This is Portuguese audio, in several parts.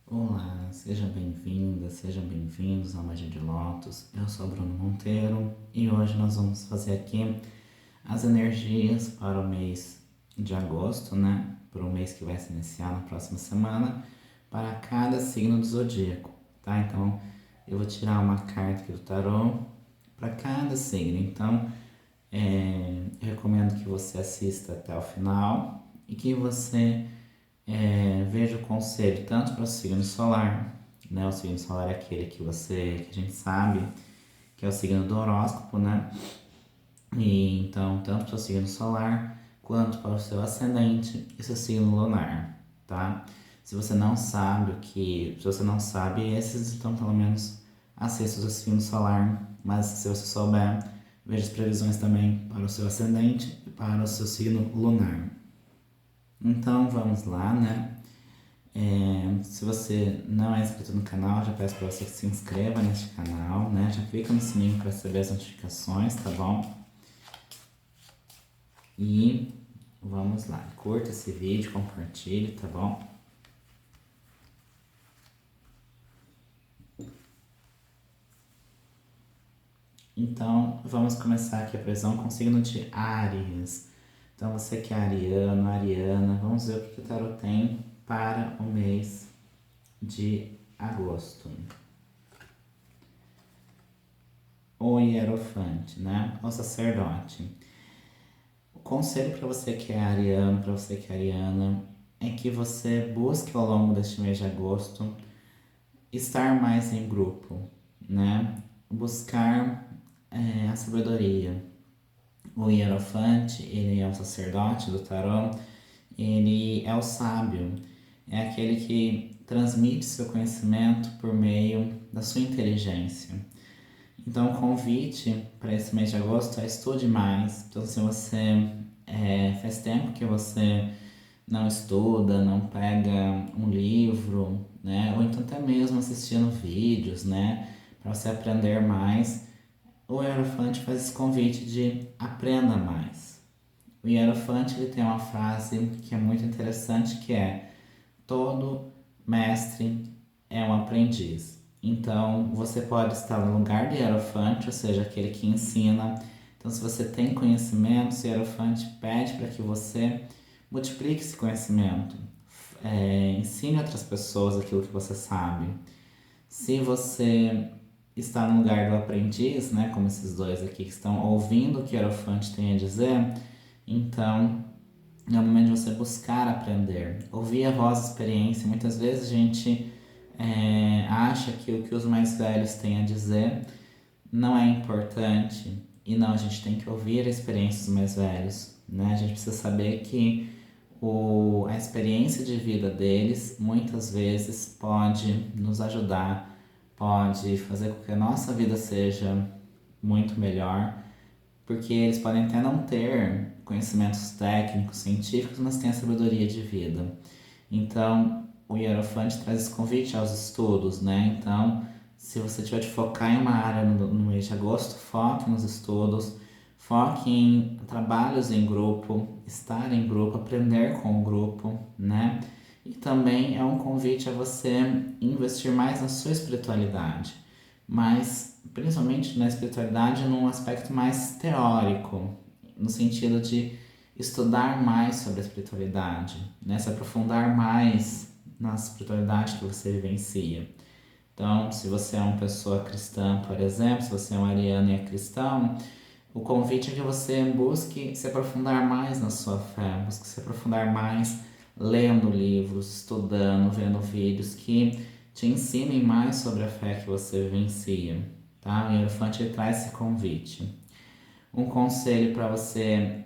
Olá, seja bem-vinda, sejam bem-vindos à Magia de Lótus. Eu sou Bruno Monteiro e hoje nós vamos fazer aqui as energias para o mês de agosto, né? Para o mês que vai se iniciar na próxima semana, para cada signo do zodíaco, tá? Então eu vou tirar uma carta aqui do tarô para cada signo. Então eu recomendo que você assista até o final e que você veja o conselho tanto para o signo solar, né? O signo solar é aquele que a gente sabe que é o signo do horóscopo, né? E então, tanto para o signo solar quanto para o seu ascendente e seu signo lunar, tá? Se você não sabe esses, então pelo menos assista o seu signo solar, mas se você souber, veja as previsões também para o seu ascendente e para o seu signo lunar. Então vamos lá, né? Se você não é inscrito no canal, já peço para você que se inscreva neste canal, né? Já clica no sininho para receber as notificações, tá bom? E vamos lá, curta esse vídeo, compartilhe, tá bom? Então, vamos começar aqui a previsão com o signo de Áries. Então, você que é ariano, ariana, vamos ver o que o tarot tem para o mês de agosto. O Hierofante, né? O sacerdote. O conselho para você que é ariano, para você que é ariana, é que você busque ao longo deste mês de agosto estar mais em grupo, né? Buscar a sabedoria. O Hierofante, ele é o sacerdote do tarô, ele é o sábio, é aquele que transmite seu conhecimento por meio da sua inteligência. Então, o convite para esse mês de agosto é estude mais. Então, se você faz tempo que você não estuda, não pega um livro, né? Ou então até mesmo assistindo vídeos, né? Para você aprender mais, o Hierofante faz esse convite de aprenda mais. O Hierofante ele tem uma frase que é muito interessante que é: todo mestre é um aprendiz. Então, você pode estar no lugar do hierofante, ou seja, aquele que ensina. Então, se você tem conhecimento, o hierofante pede para que você multiplique esse conhecimento. Ensine outras pessoas aquilo que você sabe. Se você está no lugar do aprendiz, né, como esses dois aqui que estão ouvindo o que o hierofante tem a dizer, então é o momento de você buscar aprender, ouvir a voz experiência. Muitas vezes a gente acha que o que os mais velhos têm a dizer não é importante. E não, a gente tem que ouvir a experiência dos mais velhos, né? A gente precisa saber que a experiência de vida deles muitas vezes pode nos ajudar, pode fazer com que a nossa vida seja muito melhor, porque eles podem até não ter conhecimentos técnicos, científicos, mas têm a sabedoria de vida. Então, o Hierofante traz esse convite aos estudos, né? Então, se você tiver de focar em uma área no mês de agosto, foque nos estudos, foque em trabalhos em grupo, estar em grupo, aprender com o grupo, né? E também é um convite a você investir mais na sua espiritualidade, mas principalmente na espiritualidade num aspecto mais teórico, no sentido de estudar mais sobre a espiritualidade, né? Se aprofundar mais na espiritualidade que você vivencia. Então, se você é uma pessoa cristã, por exemplo, se você é um ariano e é cristão, o convite é que você busque se aprofundar mais na sua fé, busque se aprofundar mais lendo livros, estudando, vendo vídeos que te ensinem mais sobre a fé que você vivencia, tá? O Hierofante traz esse convite. Um conselho para você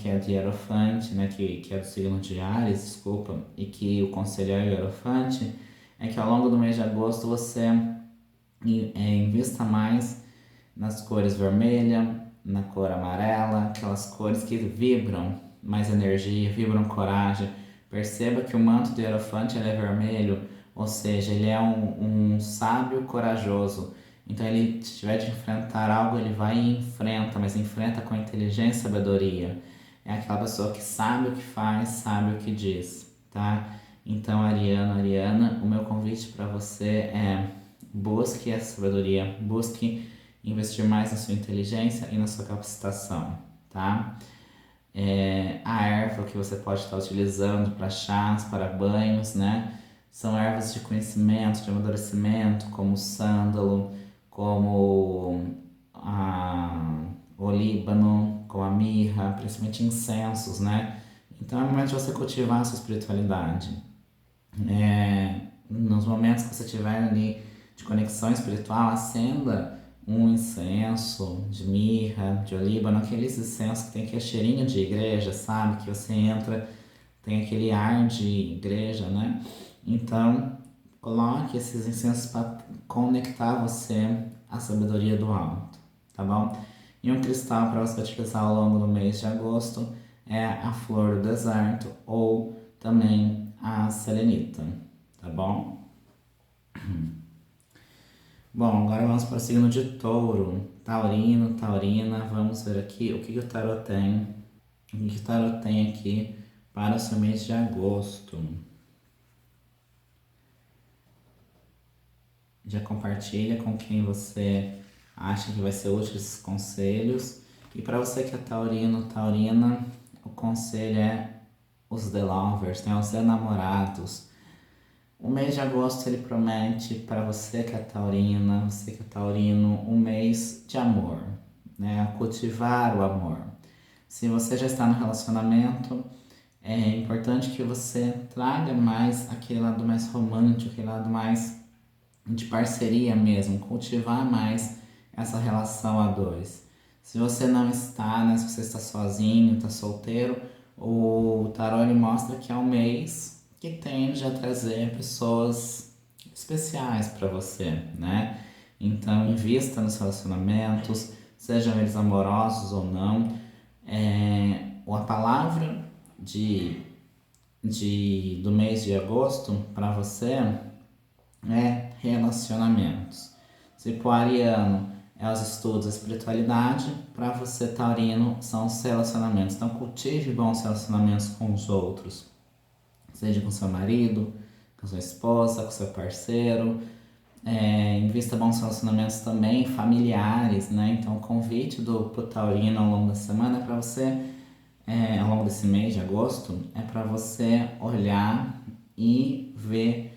que é de Hierofante, né, que é do signo de Áries, desculpa, e que o conselho é o Hierofante, é que ao longo do mês de agosto você invista mais nas cores vermelha, na cor amarela, aquelas cores que vibram mais energia, vibram coragem. Perceba que o manto do Hierofante ele é vermelho, ou seja, ele é um sábio corajoso. Então, ele, se tiver de enfrentar algo, ele vai e enfrenta, mas enfrenta com inteligência e sabedoria. É aquela pessoa que sabe o que faz, sabe o que diz, tá? Então, Ariano, Ariana, meu convite para você é: busque essa sabedoria, busque investir mais na sua inteligência e na sua capacitação, tá? A erva que você pode estar utilizando para chás, para banhos, né? São ervas de conhecimento, de amadurecimento, como o sândalo, como o líbano, como a mirra, principalmente incensos, né? Então é o momento de você cultivar a sua espiritualidade. Nos momentos que você tiver ali de conexão espiritual, acenda um incenso de mirra, de olíbano, aqueles incensos que tem aquele cheirinho de igreja, sabe? Que você entra, tem aquele ar de igreja, né? Então, coloque esses incensos para conectar você à sabedoria do alto, tá bom? E um cristal para você utilizar ao longo do mês de agosto é a flor do deserto ou também a selenita, tá bom? Bom, agora vamos para o signo de touro. Taurino, taurina, vamos ver aqui o que o tarot tem. O que o tarot tem aqui para o seu mês de agosto. Já compartilha com quem você acha que vai ser útil esses conselhos. E para você que é taurino, taurina, o conselho é os The Lovers, né? Os enamorados. O mês de agosto ele promete para você que é taurina, você que é taurino, um mês de amor, né? Cultivar o amor. Se você já está no relacionamento, é importante que você traga mais aquele lado mais romântico, aquele lado mais de parceria mesmo, cultivar mais essa relação a dois. Se você não está, né, se você está sozinho, está solteiro, o tarô ele mostra que é um mês que tende a trazer pessoas especiais para você, né? Então invista nos relacionamentos, sejam eles amorosos ou não. A palavra do mês de agosto para você é relacionamentos. Se pro ariano é os estudos, a espiritualidade, para você taurino são os relacionamentos. Então cultive bons relacionamentos com os outros, seja com seu marido, com sua esposa, com seu parceiro. Invista bons relacionamentos também familiares, né? Então o convite pro taurino ao longo da semana é para você, ao longo desse mês de agosto, é para você olhar e ver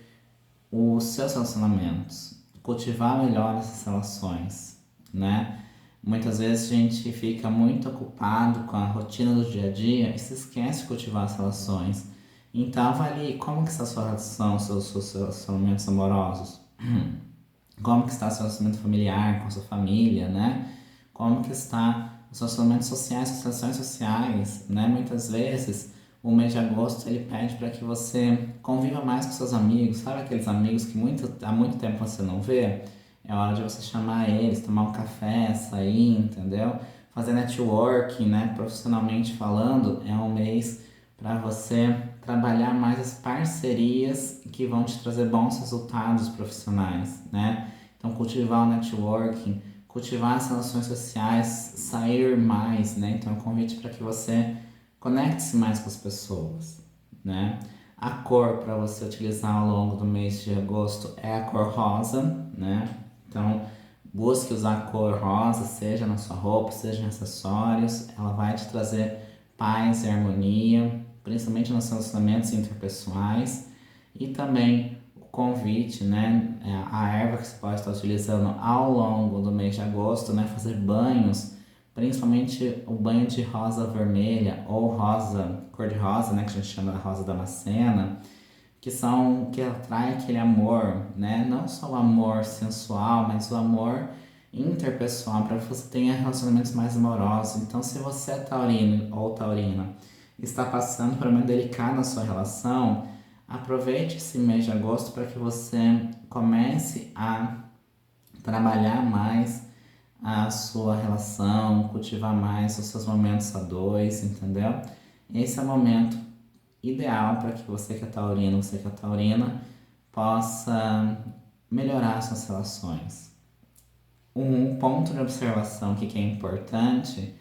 os seus relacionamentos, cultivar melhor essas relações, né? Muitas vezes a gente fica muito ocupado com a rotina do dia a dia e se esquece de cultivar as relações. Então avalie como que está a sua relação, seus relacionamentos amorosos, como que está o seu relacionamento familiar com a sua família, né? Como que está os seus relacionamentos sociais, as relações sociais, né? Muitas vezes o mês de agosto ele pede para que você conviva mais com seus amigos, sabe aqueles amigos que há muito tempo você não vê? É hora de você chamar eles, tomar um café, sair, entendeu? Fazer networking, né? Profissionalmente falando, é um mês para você trabalhar mais as parcerias que vão te trazer bons resultados profissionais, né? Então cultivar o networking, cultivar as relações sociais, sair mais, né? Então é um convite para que você conecte-se mais com as pessoas, né? A cor para você utilizar ao longo do mês de agosto é a cor rosa, né? Então, busque usar a cor rosa, seja na sua roupa, seja em acessórios. Ela vai te trazer paz e harmonia, principalmente nos relacionamentos interpessoais. E também o convite, né? A erva que você pode estar utilizando ao longo do mês de agosto, né? Fazer banhos, principalmente o banho de rosa vermelha ou rosa, cor de rosa, né, que a gente chama de rosa damascena, que atrai aquele amor, né, não só o amor sensual, mas o amor interpessoal, para que você tenha relacionamentos mais amorosos. Então, se você é taurino ou taurina, está passando por um momento delicado na sua relação, aproveite esse mês de agosto para que você comece a trabalhar mais a sua relação, cultivar mais os seus momentos a dois, entendeu? Esse é o momento ideal para que você que é taurino, você que é taurina, possa melhorar suas relações. Um ponto de observação que é importante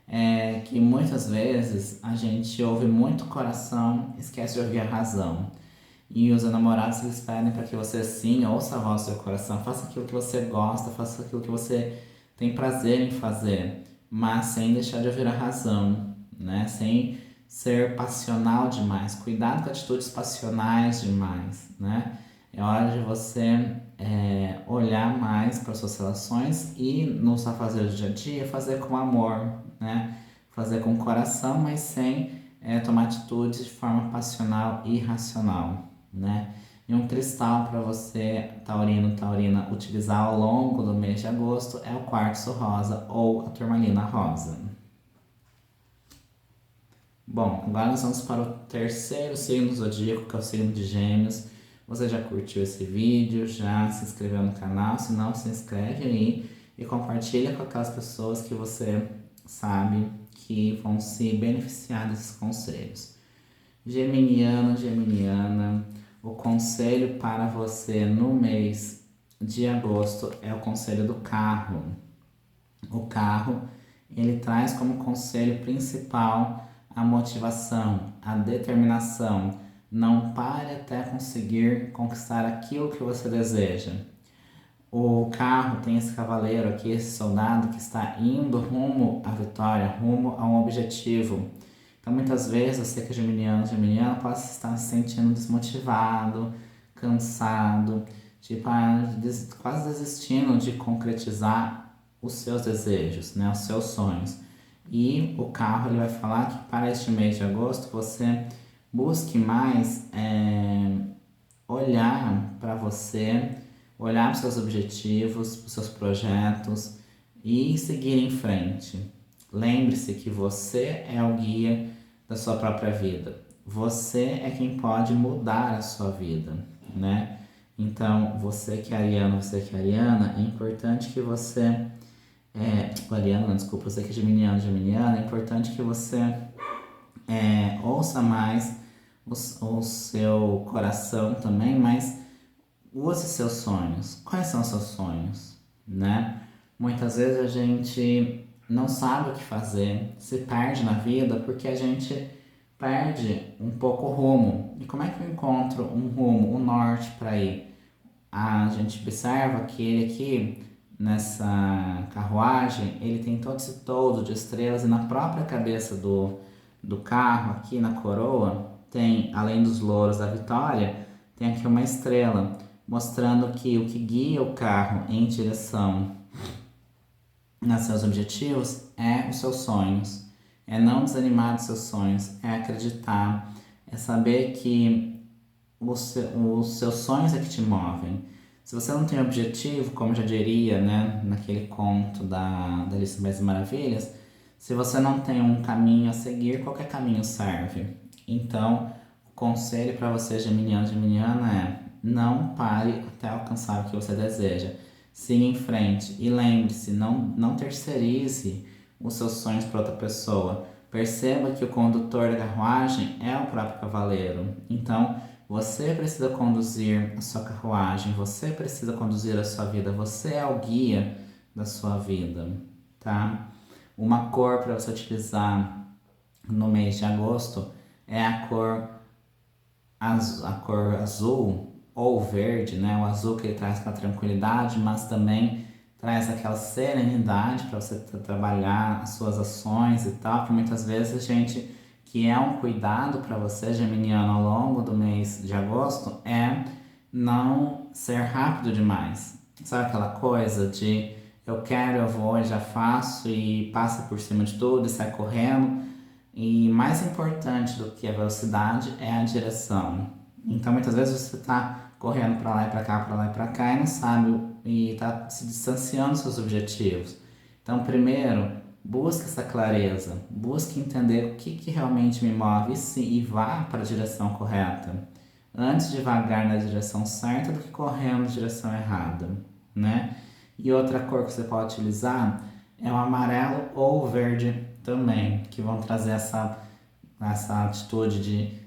é que muitas vezes a gente ouve muito o coração, esquece de ouvir a razão. E os namorados, eles pedem para que você sim ouça a voz do seu coração, faça aquilo que você gosta, faça aquilo que você tem prazer em fazer, mas sem deixar de ouvir a razão, né? Sem ser passional demais. Cuidado com atitudes passionais demais, né? É hora de você olhar mais para suas relações e no seu fazer do dia a dia fazer com amor, né? Fazer com coração, mas sem tomar atitudes de forma passional e irracional, né? E um cristal para você, taurino, taurina, utilizar ao longo do mês de agosto é o quartzo rosa ou a turmalina rosa. Bom, agora nós vamos para o terceiro signo zodíaco, que é o signo de Gêmeos. Você já curtiu esse vídeo? Já se inscreveu no canal? Se não, se inscreve aí e compartilha com aquelas pessoas que você sabe que vão se beneficiar desses conselhos. Geminiano, Geminiana, o conselho para você no mês de agosto é o conselho do carro. O carro, ele traz como conselho principal a motivação, a determinação. Não pare até conseguir conquistar aquilo que você deseja. O carro tem esse cavaleiro aqui, esse soldado que está indo rumo à vitória, rumo a um objetivo. Então, muitas vezes, você que é geminiano, geminiana, pode estar se sentindo desmotivado, cansado, tipo, quase desistindo de concretizar os seus desejos, né, os seus sonhos. E o carro, ele vai falar que para este mês de agosto, você busque mais olhar para você, olhar para os seus objetivos, para os seus projetos e seguir em frente. Lembre-se que você é o guia da sua própria vida. Você é quem pode mudar a sua vida, né? Então, você que é ariano, você que é ariana, é importante que você... ariano, não, desculpa, você que é geminiano, geminiana, é importante que você ouça mais o seu coração também, mas use seus sonhos. Quais são os seus sonhos, né? Muitas vezes a gente não sabe o que fazer, se perde na vida porque a gente perde um pouco o rumo. E como é que eu encontro um rumo, um norte para ir? A gente observa que ele aqui, nessa carruagem, ele tem todo esse toldo de estrelas e na própria cabeça do carro, aqui na coroa, tem, além dos louros da vitória, tem aqui uma estrela, mostrando que o que guia o carro em direção aos seus objetivos é os seus sonhos. É não desanimar dos seus sonhos, é acreditar, é saber que os seus sonhos é que te movem. Se você não tem objetivo, como já diria, né, naquele conto da Alice no País das Maravilhas, se você não tem um caminho a seguir, qualquer caminho serve. Então, o conselho para você, geminiano, geminiana, é não pare até alcançar o que você deseja. Siga em frente e lembre-se, não terceirize os seus sonhos para outra pessoa. Perceba que o condutor da carruagem é o próprio cavaleiro. Então, você precisa conduzir a sua carruagem, você precisa conduzir a sua vida, você é o guia da sua vida, tá? Uma cor para você utilizar no mês de agosto é a cor azul ou verde, né? O azul que ele traz aquela tranquilidade, mas também traz aquela serenidade para você trabalhar as suas ações e tal, porque muitas vezes a gente, que é um cuidado para você, geminiano, ao longo do mês de agosto, é não ser rápido demais. Sabe aquela coisa de eu quero, eu vou, já faço e passa por cima de tudo e sai correndo. E mais importante do que a velocidade é a direção. Então muitas vezes você está correndo para lá e para cá, para lá e para cá e não sabe e está se distanciando dos seus objetivos. Então primeiro, busque essa clareza, busque entender o que realmente me move e vá para a direção correta. Antes de vagar na direção certa do que correndo na direção errada, né? E outra cor que você pode utilizar é o amarelo ou o verde também, que vão trazer essa atitude de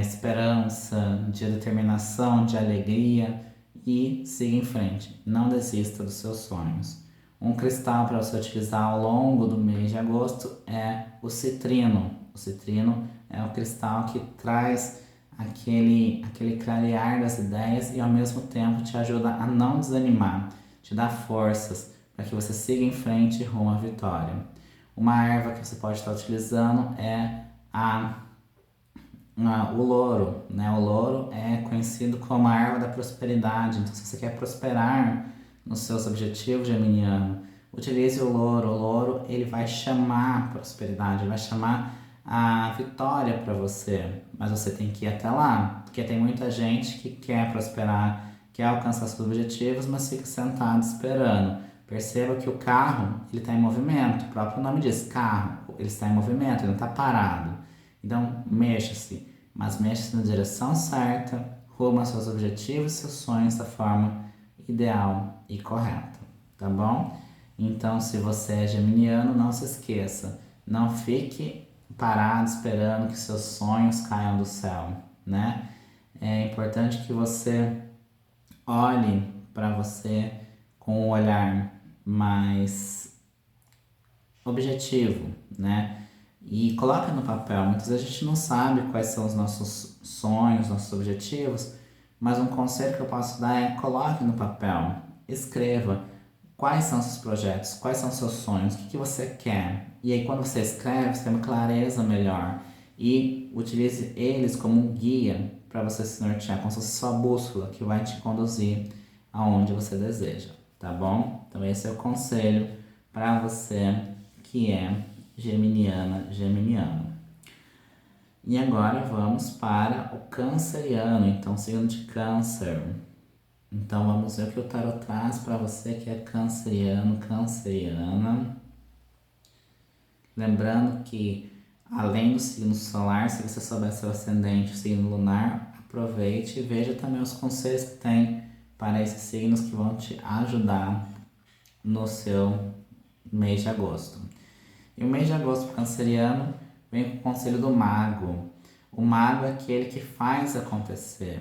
esperança, de determinação, de alegria e siga em frente. Não desista dos seus sonhos. Um cristal para você utilizar ao longo do mês de agosto é o citrino. O citrino é um cristal que traz aquele clarear das ideias e ao mesmo tempo te ajuda a não desanimar, te dá forças para que você siga em frente rumo à vitória. Uma erva que você pode estar utilizando é o louro, né? O louro é conhecido como a erva da prosperidade. Então, se você quer prosperar nos seus objetivos, geminiano, utilize o louro. O louro, ele vai chamar a prosperidade, vai chamar a vitória para você. Mas você tem que ir até lá, porque tem muita gente que quer prosperar, quer alcançar seus objetivos, mas fica sentado esperando. Perceba que o carro, ele está em movimento. O próprio nome diz carro, ele está em movimento, ele não está parado. Então, mexa-se, mas mexa-se na direção certa, rumo aos seus objetivos e seus sonhos da forma ideal e correta, tá bom? Então, se você é geminiano, não se esqueça, não fique parado esperando que seus sonhos caiam do céu, né? É importante que você olhe para você com um olhar mais objetivo, né? E coloca no papel. Muitas vezes a gente não sabe quais são os nossos sonhos, nossos objetivos, mas um conselho que eu posso dar é coloque no papel, escreva quais são os seus projetos, quais são os seus sonhos, o que você quer. E aí quando você escreve, você tem uma clareza melhor e utilize eles como um guia para você se nortear, como se fosse sua bússola que vai te conduzir aonde você deseja, tá bom? Então esse é o conselho para você que é geminiana, geminiano. E agora vamos para o canceriano, então signo de câncer. Então vamos ver o que o tarot traz para você que é canceriano, canceriana. Lembrando que além do signo solar, se você souber seu ascendente, o signo lunar, aproveite e veja também os conselhos que tem para esses signos que vão te ajudar no seu mês de agosto. E o mês de agosto para o canceriano vem com o conselho do mago. O mago é aquele que faz acontecer,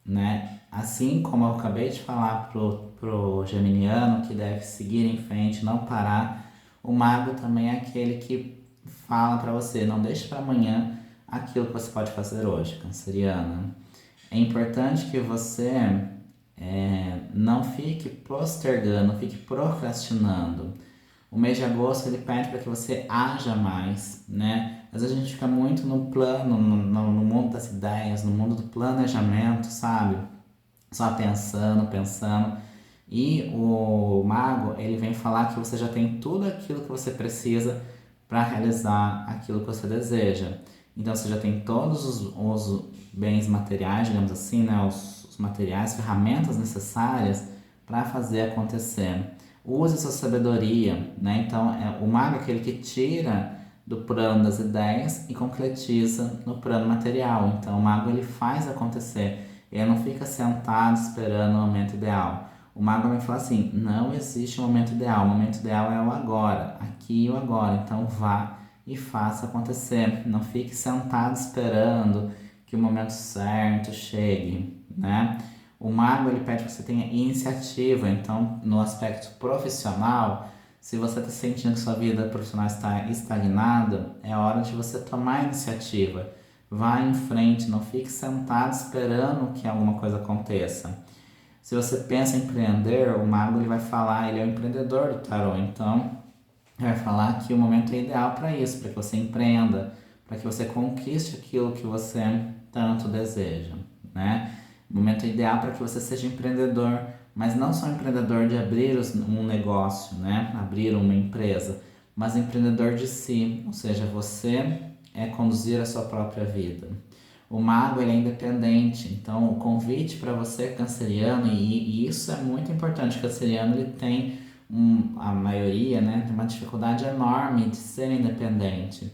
né? Assim como eu acabei de falar pro geminiano que deve seguir em frente, não parar, o mago também é aquele que fala para você, não deixe para amanhã aquilo que você pode fazer hoje, canceriana. É importante que você não fique postergando, não fique procrastinando. O mês de agosto ele pede para que você haja mais, né? Às vezes a gente fica muito no plano, no mundo das ideias, no mundo do planejamento, sabe? Só pensando. E o mago, ele vem falar que você já tem tudo aquilo que você precisa para realizar aquilo que você deseja. Então você já tem todos os bens materiais, digamos assim, né? Os materiais, ferramentas necessárias para fazer acontecer. Use sua sabedoria, né? Então, o mago é aquele que tira do plano das ideias e concretiza no plano material. Então, o mago ele faz acontecer. Ele não fica sentado esperando o momento ideal. O mago vai falar assim: não existe um momento ideal. O momento ideal é o agora, aqui e o agora. Então, vá e faça acontecer. Não fique sentado esperando que o momento certo chegue, né? O mago ele pede que você tenha iniciativa, então no aspecto profissional, se você está sentindo que sua vida profissional está estagnada, é hora de você tomar iniciativa. Vá em frente, não fique sentado esperando que alguma coisa aconteça. Se você pensa em empreender, o mago ele vai falar, ele é o empreendedor do tarot, então ele vai falar que o momento é ideal para isso, para que você empreenda, para que você conquiste aquilo que você tanto deseja, né? Momento ideal para que você seja empreendedor, mas não só empreendedor de abrir um negócio, né? Abrir uma empresa, mas empreendedor de si, ou seja, você é conduzir a sua própria vida. O mago ele é independente, então o convite para você canceriano, e isso é muito importante, canceriano ele tem a maioria, né, tem uma dificuldade enorme de ser independente.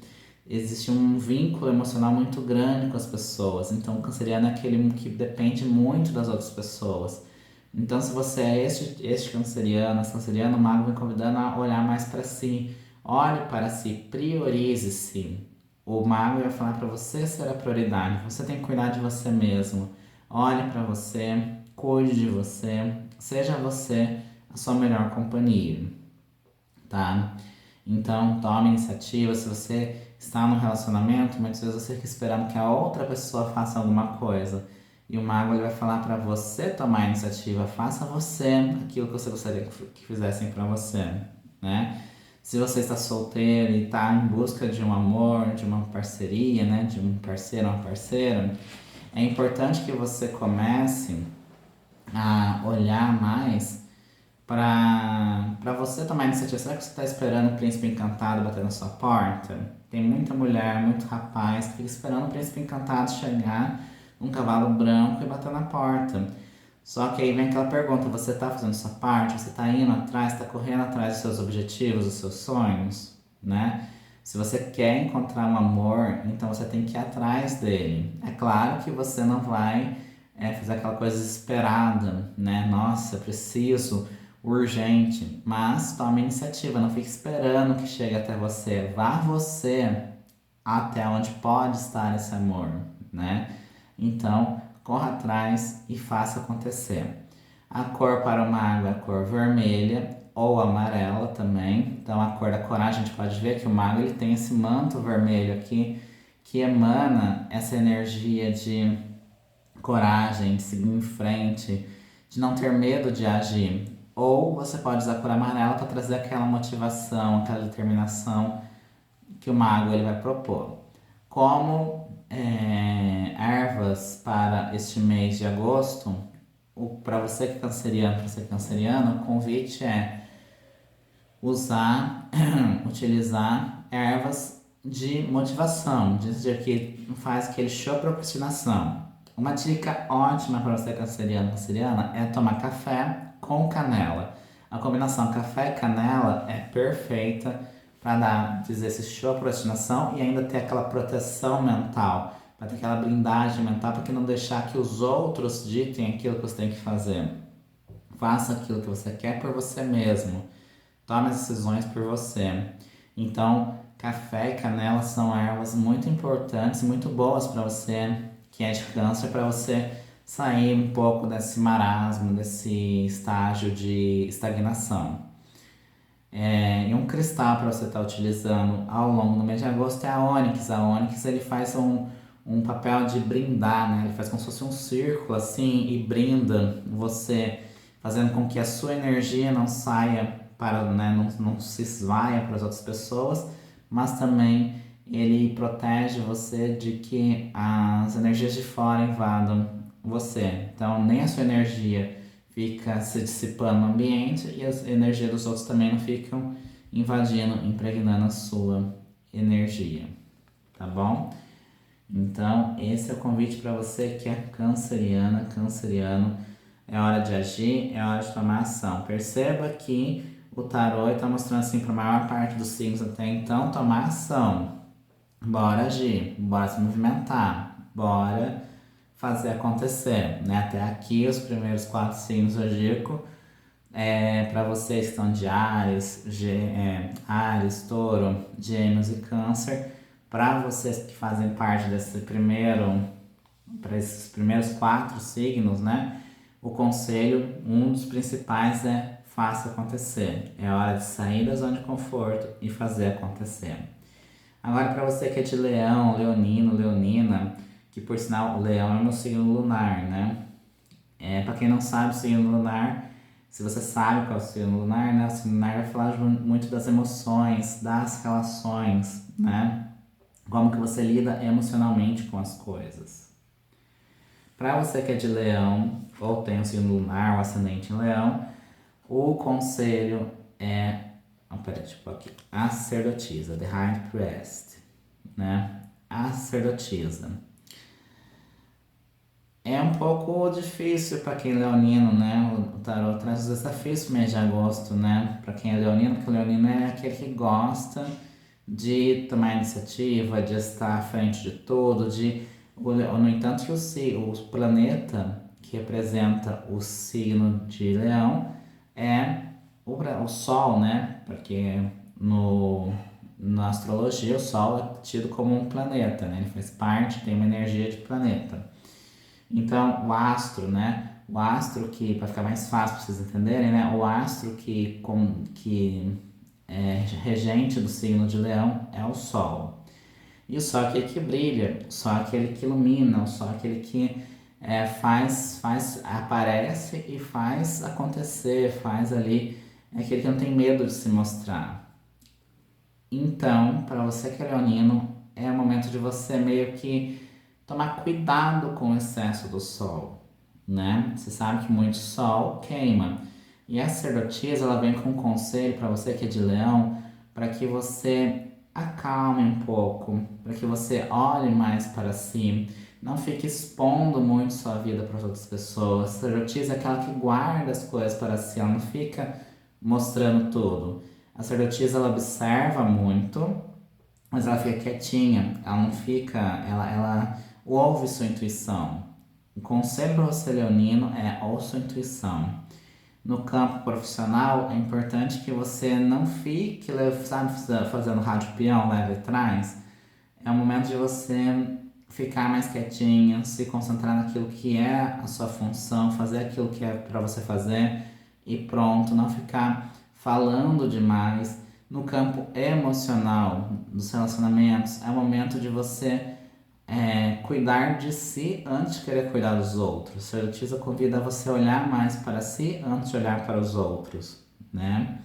Existe um vínculo emocional muito grande com as pessoas. Então, o canceriano é aquele que depende muito das outras pessoas. Então, se você é este canceriano, esse canceriano, o mago vem convidando a olhar mais para si. Olhe para si, priorize-se. O mago vai falar para você ser a prioridade. Você tem que cuidar de você mesmo. Olhe para você, cuide de você, seja você a sua melhor companhia, tá? Então, tome iniciativa. Se você está no relacionamento, muitas vezes você fica esperando que a outra pessoa faça alguma coisa. E o mago ele vai falar para você tomar a iniciativa, faça você aquilo que você gostaria que fizessem para você, né? Se você está solteiro e está em busca de um amor, de uma parceria, né, de um parceiro ou uma parceira, é importante que você comece a olhar mais para você tomar iniciativa. Será que você está esperando o príncipe encantado bater na sua porta? Tem muita mulher, muito rapaz que fica esperando o príncipe encantado chegar num cavalo branco e bater na porta. Só que aí vem aquela pergunta, você está fazendo sua parte? Você está indo atrás, está correndo atrás dos seus objetivos, dos seus sonhos, né? Se você quer encontrar um amor, então você tem que ir atrás dele. É claro que você não vai fazer aquela coisa desesperada, né? Nossa, preciso, urgente. Mas tome iniciativa, não fique esperando que chegue até você. Vá você até onde pode estar esse amor, né? Então, corra atrás e faça acontecer. A cor para o mago é a cor vermelha ou amarela também. Então, a cor da coragem, a gente pode ver que o mago ele tem esse manto vermelho aqui que emana essa energia de coragem, de seguir em frente, de não ter medo de agir. Ou você pode usar a cor amarela para trazer aquela motivação, aquela determinação que o mago ele vai propor. Como ervas para este mês de agosto, para você que é canceriano, para você que é canceriano, o convite é usar, utilizar ervas de motivação, dizer que faz aquele show procrastinação. Uma dica ótima para você canceriano, canceriana é tomar café com canela. A combinação café e canela é perfeita para dizer esse show procrastinação e ainda ter aquela proteção mental, para ter aquela blindagem mental, para que não deixar que os outros ditem aquilo que você tem que fazer. Faça aquilo que você quer por você mesmo. Tome as decisões por você. Então, café e canela são ervas muito importantes, muito boas para você que é de câncer, para você sair um pouco desse marasmo, desse estágio de estagnação. E um cristal para você estar utilizando ao longo do mês de agosto é a ônix. A ônix ele faz um papel de brindar, né? Ele faz como se fosse um círculo assim e brinda você, fazendo com que a sua energia não saia para, né, não se esvaia para as outras pessoas, mas também ele protege você de que as energias de fora invadam você. Então nem a sua energia fica se dissipando no ambiente e as energias dos outros também não ficam invadindo, impregnando a sua energia, tá bom? Então, esse é o convite para você que é canceriana, canceriano. É hora de agir, é hora de tomar ação. Perceba que o tarô está mostrando assim para a maior parte dos signos até então tomar ação. Bora agir, bora se movimentar, bora fazer acontecer, né? Até aqui os primeiros 4 signos zodíacos para vocês que estão de Áries, Áries, Touro, Gêmeos e Câncer. Para vocês que fazem parte para esses primeiros 4 signos, né? O conselho, um dos principais é faça acontecer. É hora de sair da zona de conforto e fazer acontecer. Agora para você que é de Leão, Leonino, Leonina, que por sinal o Leão é o meu signo lunar, né? Para quem não sabe o signo lunar, se você sabe qual é o signo lunar, né? O signo lunar vai falar muito das emoções, das relações, né? Como que você lida emocionalmente com as coisas. Para você que é de Leão, ou tem o signo lunar, o ascendente em Leão, o conselho é... peraí, tipo aqui. A sacerdotisa, the high priest, né? A sacerdotisa. É um pouco difícil para quem é leonino, né? O tarot traz os desafios pro mês de agosto, né? Para quem é leonino, porque o leonino é aquele que gosta de tomar iniciativa, de estar à frente de tudo, no entanto que o planeta que representa o signo de Leão é o Sol, né? Porque na astrologia o Sol é tido como um planeta, né? Ele faz parte, tem uma energia de planeta. Então, o astro, né? O astro que, para ficar mais fácil para vocês entenderem, né? O astro que é regente do signo de Leão é o Sol. E o sol é aquele que brilha, o sol é aquele que ilumina, o sol é aquele que aparece e faz acontecer, faz ali, é aquele que não tem medo de se mostrar. Então, para você que é leonino, é o momento de você meio que tomar cuidado com o excesso do sol, né? Você sabe que muito sol queima. E a sacerdotisa, ela vem com um conselho para você que é de leão, para que você acalme um pouco, para que você olhe mais para si, não fique expondo muito sua vida para outras pessoas. A sacerdotisa é aquela que guarda as coisas para si, ela não fica mostrando tudo. A sacerdotisa, ela observa muito, mas ela fica quietinha, ela não fica, ela ouve sua intuição. O conselho para você, leonino, é ouça sua intuição. No campo profissional, é importante que você não fique, sabe, fazendo rádio peão, leve atrás. É o momento de você ficar mais quietinho, se concentrar naquilo que é a sua função, fazer aquilo que é para você fazer e pronto, não ficar falando demais. No campo emocional, dos relacionamentos, é o momento de você cuidar de si antes de querer cuidar dos outros. A sacerdotisa convida você a olhar mais para si antes de olhar para os outros, né?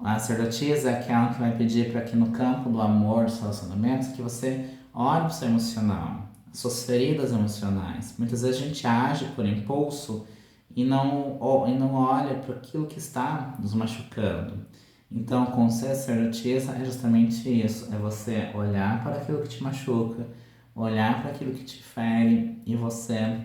A sacerdotisa é aquela que vai pedir para que no campo do amor, dos relacionamentos, que você olhe para o seu emocional, as suas feridas emocionais. Muitas vezes a gente age por impulso e não olha para aquilo que está nos machucando. Então, com ser sacerdotisa é justamente isso, é você olhar para aquilo que te machuca, olhar para aquilo que te fere e você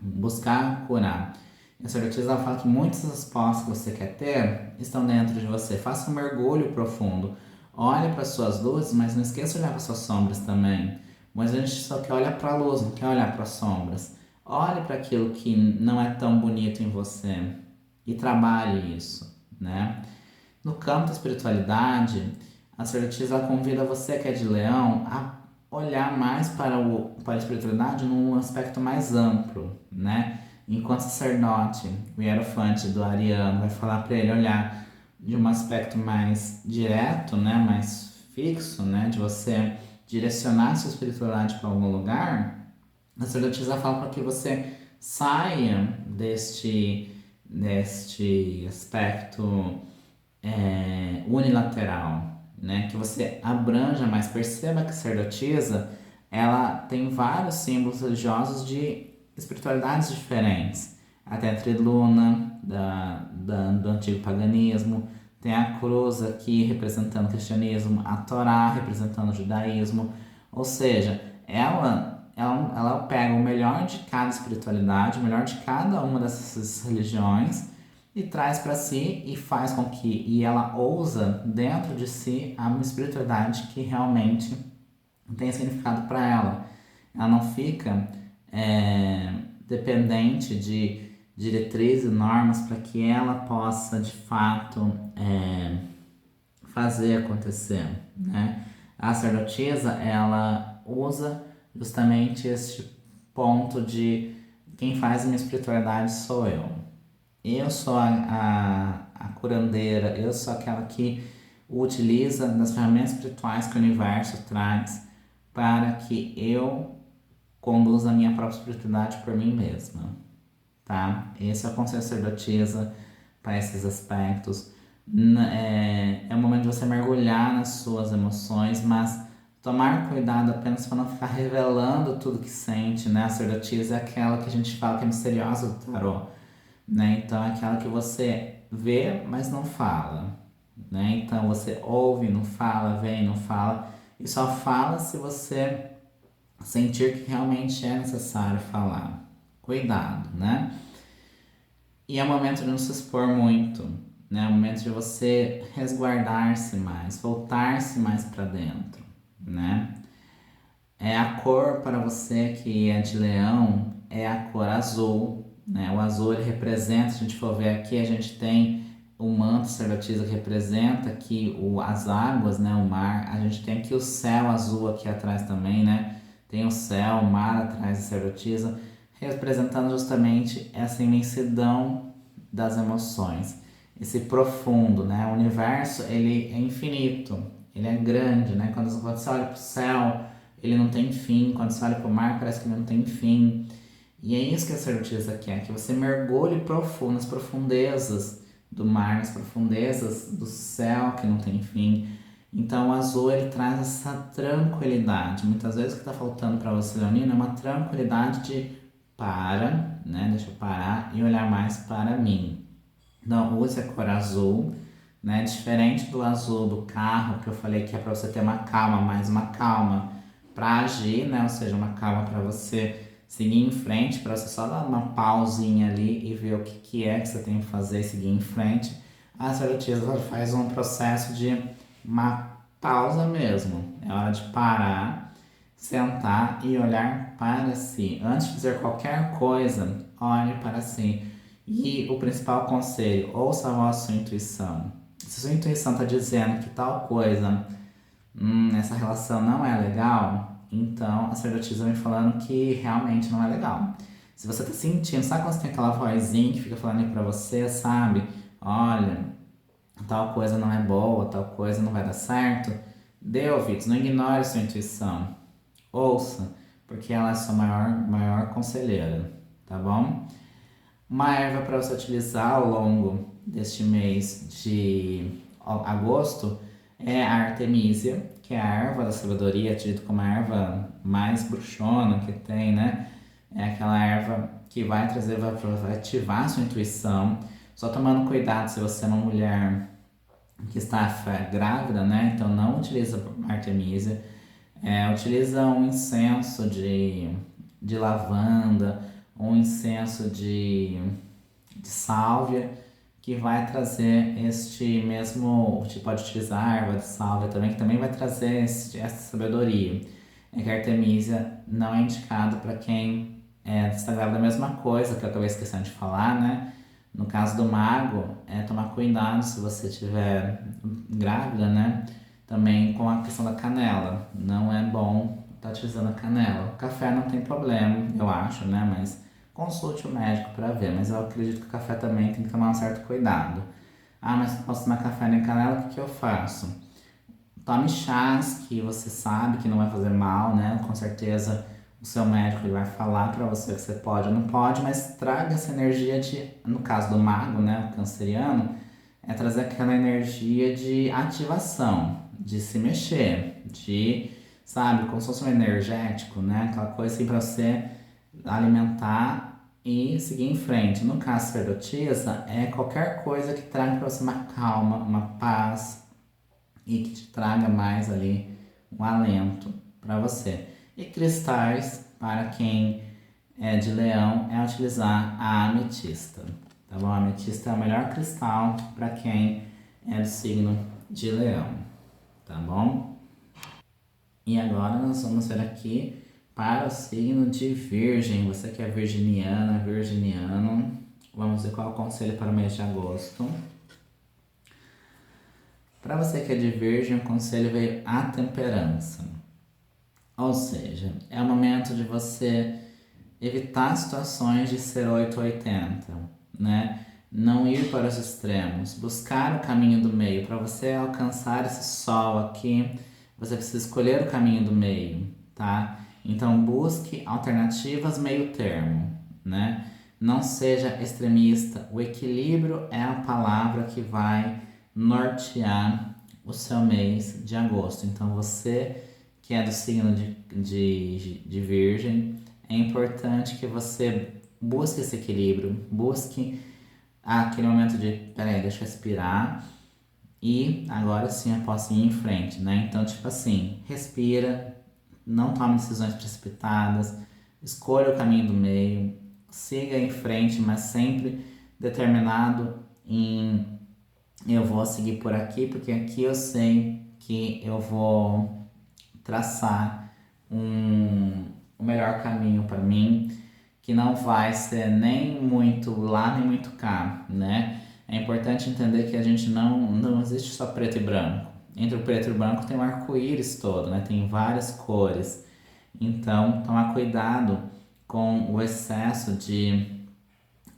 buscar curar. E a sacerdotisa fala que muitas respostas que você quer ter estão dentro de você. Faça um mergulho profundo. Olhe para as suas luzes, mas não esqueça de olhar para as suas sombras também. Mas a gente só quer olhar para a luz, não quer olhar para as sombras. Olhe para aquilo que não é tão bonito em você e trabalhe isso, né? No campo da espiritualidade, a sacerdotisa convida você que é de leão a olhar mais para a espiritualidade num aspecto mais amplo, né? Enquanto sacerdote, o hierofante do ariano vai falar para ele olhar de um aspecto mais direto, né? Mais fixo, né? De você direcionar sua espiritualidade para algum lugar, a sacerdotisa fala para que você saia deste aspecto unilateral, né? Que você abranja mais. Perceba que a sacerdotisa, ela tem vários símbolos religiosos de espiritualidades diferentes. Até a triluna do antigo paganismo, tem a cruz aqui representando o cristianismo, a Torá representando o judaísmo. Ou seja, ela pega o melhor de cada espiritualidade, o melhor de cada uma dessas religiões e traz para si e faz com que ela ousa dentro de si uma espiritualidade que realmente tem significado para ela. Ela não fica dependente de diretrizes e normas para que ela possa de fato fazer acontecer, né? A sacerdotisa, ela usa justamente este ponto de quem faz a minha espiritualidade sou eu. Eu sou a curandeira, eu sou aquela que utiliza das ferramentas espirituais que o universo traz para que eu conduza a minha própria espiritualidade por mim mesma, tá? Esse é o conselho sacerdotisa para esses aspectos. É o momento de você mergulhar nas suas emoções, mas tomar cuidado apenas para não ficar revelando tudo que sente, né? A sacerdotisa é aquela que a gente fala que é misteriosa do tarô, né? Então é aquela que você vê, mas não fala, né? Então você ouve, não fala, vê, não fala, e só fala se você sentir que realmente é necessário falar. Cuidado, né? E é o momento de não se expor muito, né? É o momento de você resguardar-se mais, voltar-se mais para dentro, né? A cor para você que é de leão é a cor azul, né? O azul ele representa, se a gente for ver aqui, a gente tem o manto sacerdotisa que representa aqui as águas, né? O mar. A gente tem aqui o céu azul aqui atrás também, né? Tem o céu, o mar atrás da sacerdotisa, representando justamente essa imensidão das emoções, esse profundo, né? O universo ele é infinito, ele é grande, né? Quando você olha pro céu, ele não tem fim. Quando você olha pro mar, parece que ele não tem fim. E é isso que a sacerdotisa quer, que você mergulhe profundo, nas profundezas do mar, nas profundezas do céu que não tem fim. Então o azul ele traz essa tranquilidade. Muitas vezes o que está faltando para você, Leonina, é uma tranquilidade de para, né? Deixa eu parar e olhar mais para mim. Então use a cor azul, né? Diferente do azul do carro que eu falei que é para você ter uma calma, mais uma calma para agir, né? Ou seja, uma calma para você seguir em frente, para você só dar uma pausinha ali e ver o que é que você tem que fazer e seguir em frente. A sacerdotisa faz um processo de uma pausa mesmo. É hora de parar, sentar e olhar para si. Antes de fazer qualquer coisa, olhe para si. E o principal conselho, ouça a sua intuição. Se sua intuição está dizendo que tal coisa, essa relação não é legal, então a sacerdotisa vem falando que realmente não é legal. Se você está sentindo, sabe quando você tem aquela vozinha que fica falando aí pra você, sabe? Olha, tal coisa não é boa, tal coisa não vai dar certo. Dê ouvidos, não ignore sua intuição. Ouça, porque ela é a sua maior conselheira, tá bom? Uma erva para você utilizar ao longo deste mês de agosto é a Artemisia, que é a erva da sabedoria, tida como a erva mais bruxona que tem, né? É aquela erva que vai trazer, vai ativar a sua intuição. Só tomando cuidado se você é uma mulher que está grávida, né? Então não utiliza Artemisia. Utiliza um incenso de lavanda, um incenso de sálvia, que vai trazer este mesmo, você pode utilizar a erva de sálvia também, que também vai trazer essa sabedoria. É que a Artemisia não é indicado para quem está grávida da mesma coisa, que eu acabei esquecendo de falar, né? No caso do mago, é tomar cuidado se você estiver grávida, né? Também com a questão da canela. Não é bom estar utilizando a canela. O café não tem problema, eu acho, né? Mas consulte o médico para ver. Mas eu acredito que o café também tem que tomar um certo cuidado. Ah, mas não posso tomar café nem canela, o que eu faço? Tome chás que você sabe que não vai fazer mal, né? Com certeza o seu médico ele vai falar para você que você pode ou não pode, mas traga essa energia de, no caso do mago, né? O canceriano, é trazer aquela energia de ativação, de se mexer, de, sabe, como se fosse um energético, né? Aquela coisa assim para você alimentar e seguir em frente. No caso sacerdotisa, é qualquer coisa que traga para você uma calma, uma paz e que te traga mais ali um alento para você. E cristais, para quem é de leão, é utilizar a ametista. Tá bom? A ametista é o melhor cristal para quem é do signo de leão. Tá bom? E agora nós vamos ver aqui para o signo de virgem. Você que é virginiana, virginiano. Vamos ver qual é o conselho para o mês de agosto. Para você que é de virgem, o conselho veio a temperança. Ou seja, é o momento de você evitar situações de ser 880, né? Não ir para os extremos, buscar o caminho do meio. Para você alcançar esse sol aqui, você precisa escolher o caminho do meio, tá? Então busque alternativas meio termo, né? Não seja extremista. O equilíbrio é a palavra que vai nortear o seu mês de agosto. Então você que é do signo de virgem, é importante que você busque esse equilíbrio, busque aquele momento de, peraí, deixa eu respirar e agora sim eu posso ir em frente, né? Então, tipo assim, respira, não tome decisões precipitadas, escolha o caminho do meio, siga em frente, mas sempre determinado em eu vou seguir por aqui, porque aqui eu sei que eu vou traçar o melhor caminho para mim, que não vai ser nem muito lá nem muito cá, né? É importante entender que a gente não existe só preto e branco. Entre o preto e o branco tem o arco-íris todo, né? Tem várias cores. Então, tomar cuidado com o excesso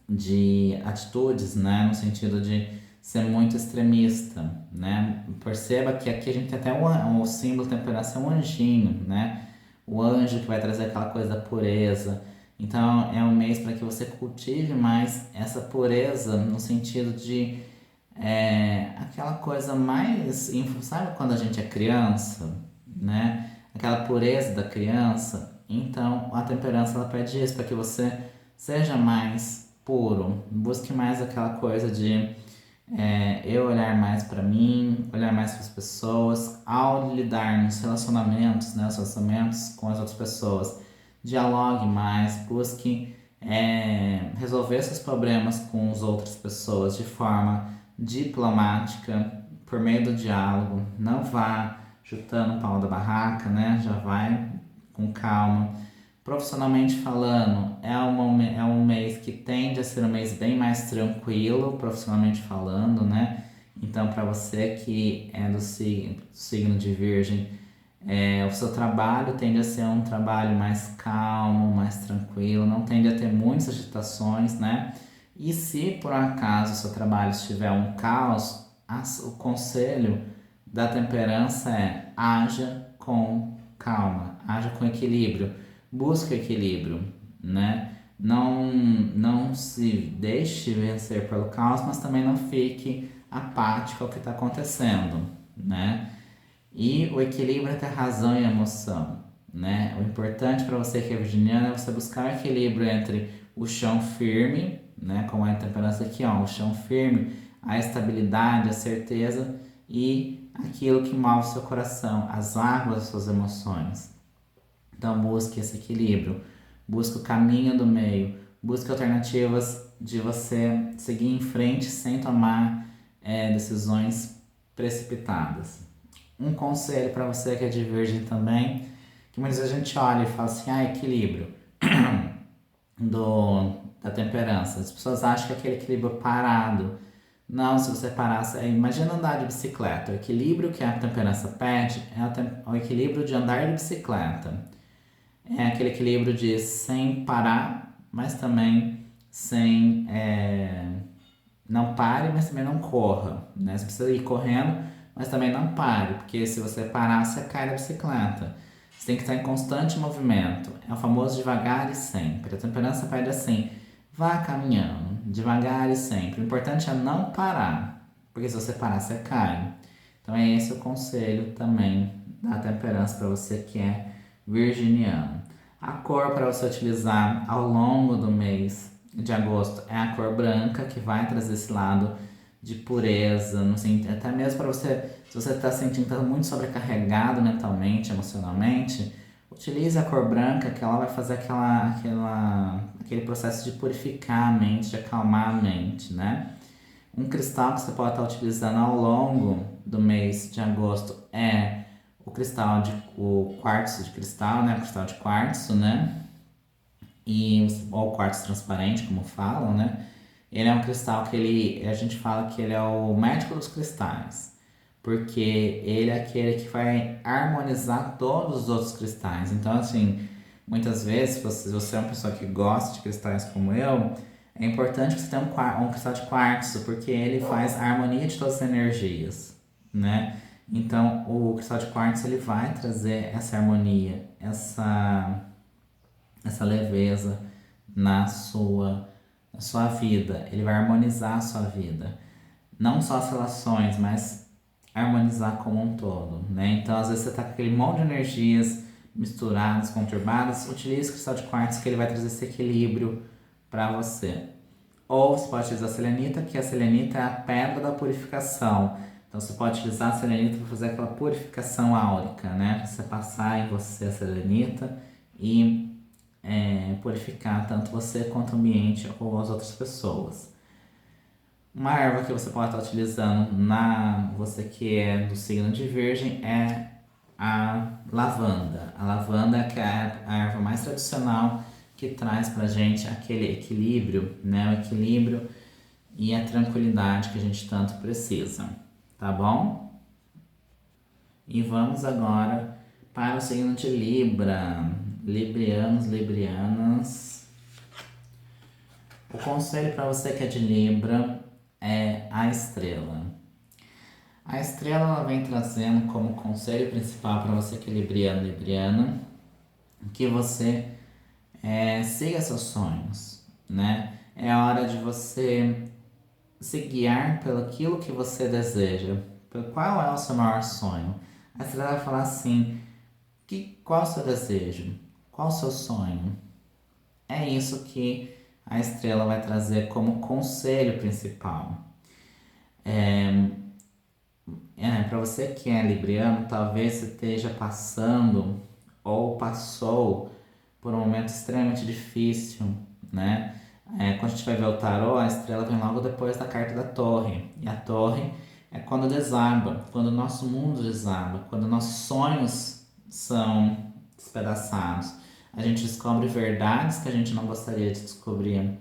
de atitudes, né? No sentido de ser muito extremista, né? Perceba que aqui a gente tem até o símbolo de temperança é um anjinho, né? O anjo que vai trazer aquela coisa da pureza. Então é um mês para que você cultive mais essa pureza no sentido de aquela coisa mais, sabe quando a gente é criança, né? Aquela pureza da criança. Então a temperança ela pede isso para que você seja mais puro, busque mais aquela coisa de eu olhar mais para mim, olhar mais para as pessoas, ao lidar nos relacionamentos, né, os relacionamentos com as outras pessoas, dialogue mais, busque resolver seus problemas com as outras pessoas de forma diplomática, por meio do diálogo, não vá chutando o pau da barraca, né, já vai com calma. Profissionalmente falando, é um mês que tende a ser um mês bem mais tranquilo, profissionalmente falando, né? Então, para você que é do signo de Virgem, o seu trabalho tende a ser um trabalho mais calmo, mais tranquilo, não tende a ter muitas agitações, né? E se por acaso o seu trabalho estiver um caos, o conselho da temperança é haja com calma, haja com equilíbrio, busque o equilíbrio, né? Não se deixe vencer pelo caos, mas também não fique apático ao que está acontecendo, né? E o equilíbrio entre a razão e a emoção, né? O importante para você que é virginiano é você buscar o equilíbrio entre o chão firme, né? Como é a temperança aqui, ó, o chão firme, a estabilidade, a certeza e aquilo que move seu coração, as águas das suas emoções. Então busque esse equilíbrio, busque o caminho do meio, busque alternativas de você seguir em frente sem tomar decisões precipitadas. Um conselho para você que é de virgem também, que muitas vezes a gente olha e fala assim, equilíbrio da temperança. As pessoas acham que é aquele equilíbrio parado. Não, se você parasse, imagina andar de bicicleta. O equilíbrio que a temperança pede é o equilíbrio de andar de bicicleta. É aquele equilíbrio de sem parar, mas também sem não pare, mas também não corra, né? Você precisa ir correndo, mas também não pare, porque se você parar, você cai da bicicleta. Você tem que estar em constante movimento. É o famoso devagar e sempre. A temperança pede assim, vá caminhando, devagar e sempre. O importante é não parar, porque se você parar, você cai. Então é esse o conselho também da temperança para você que é virginiano. A cor para você utilizar ao longo do mês de agosto é a cor branca, que vai trazer esse lado de pureza, até mesmo para você, se você está sentindo tá muito sobrecarregado mentalmente, emocionalmente, utilize a cor branca, que ela vai fazer aquele processo de purificar a mente, de acalmar a mente, né? Um cristal que você pode estar utilizando ao longo do mês de agosto é o quartzo de cristal, né? O cristal de quartzo, né? Ou quartzo transparente, como falam, né? Ele é um cristal que a gente fala que ele é o médico dos cristais, porque ele é aquele que vai harmonizar todos os outros cristais. Então, assim, muitas vezes, se você é uma pessoa que gosta de cristais como eu, é importante que você tenha um cristal de quartzo, porque ele faz a harmonia de todas as energias, né? Então, o cristal de quartzo ele vai trazer essa harmonia, essa leveza na sua vida. Ele vai harmonizar a sua vida. Não só as relações, mas harmonizar como um todo, né? Então, às vezes você tá com aquele monte de energias misturadas, conturbadas, utilize o cristal de quartzo que ele vai trazer esse equilíbrio para você. Ou você pode utilizar a selenita, que a selenita é a pedra da purificação. Então você pode utilizar a selenita para fazer aquela purificação áurica, né? Você passar em você a selenita e purificar tanto você quanto o ambiente ou as outras pessoas. Uma erva que você pode estar utilizando você que é do signo de Virgem é a lavanda. A lavanda que é a erva mais tradicional que traz pra gente aquele equilíbrio, né? O equilíbrio e a tranquilidade que a gente tanto precisa, tá bom? E vamos agora para o signo de Libra. Librianos, Librianas. O conselho para você que é de Libra é a estrela. A estrela ela vem trazendo como conselho principal para você que é libriano, libriana, que você siga seus sonhos, né? É hora de você se guiar pelo aquilo que você deseja. Qual é o seu maior sonho? A estrela vai falar assim, qual é o seu desejo? Qual é o seu sonho? É isso que a estrela vai trazer como conselho principal. Para você que é libriano, talvez você esteja passando ou passou por um momento extremamente difícil, né? Quando a gente vai ver o tarô, a estrela vem logo depois da carta da torre. E a torre é quando desaba, quando o nosso mundo desaba, quando nossos sonhos são despedaçados. A gente descobre verdades que a gente não gostaria de descobrir,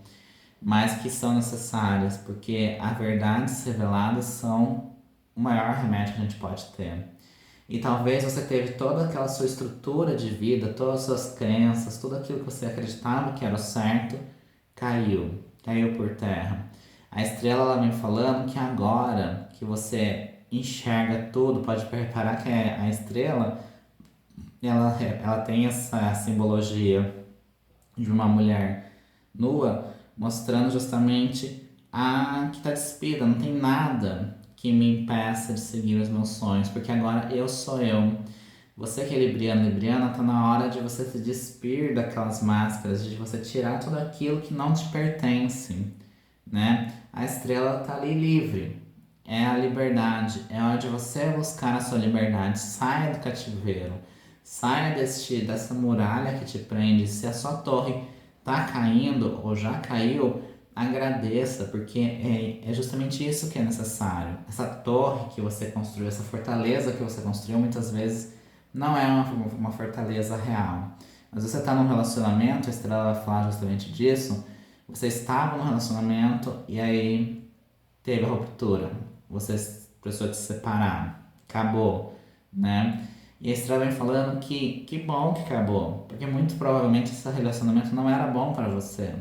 mas que são necessárias, porque as verdades reveladas são o maior remédio que a gente pode ter. E talvez você teve toda aquela sua estrutura de vida, todas as suas crenças, tudo aquilo que você acreditava que era o certo, caiu por terra. A estrela ela vem falando que agora que você enxerga tudo, pode reparar que a estrela ela tem essa simbologia de uma mulher nua, mostrando justamente a que está despida, não tem nada que me impeça de seguir os meus sonhos, porque agora eu sou eu. Você que é libriano, libriana, tá na hora de você se despir daquelas máscaras, de você tirar tudo aquilo que não te pertence, né? A estrela tá ali livre, é a liberdade, é hora de você buscar a sua liberdade, saia do cativeiro, saia dessa muralha que te prende, se a sua torre tá caindo ou já caiu, agradeça, porque é justamente isso que é necessário. Essa torre que você construiu, essa fortaleza que você construiu, muitas vezes não é uma fortaleza real. Mas você está num relacionamento, a estrela vai falar justamente disso. Você estava num relacionamento e aí teve a ruptura. Você precisou de se separar. Acabou, né? E a estrela vem falando que bom que acabou, porque muito provavelmente esse relacionamento não era bom para você,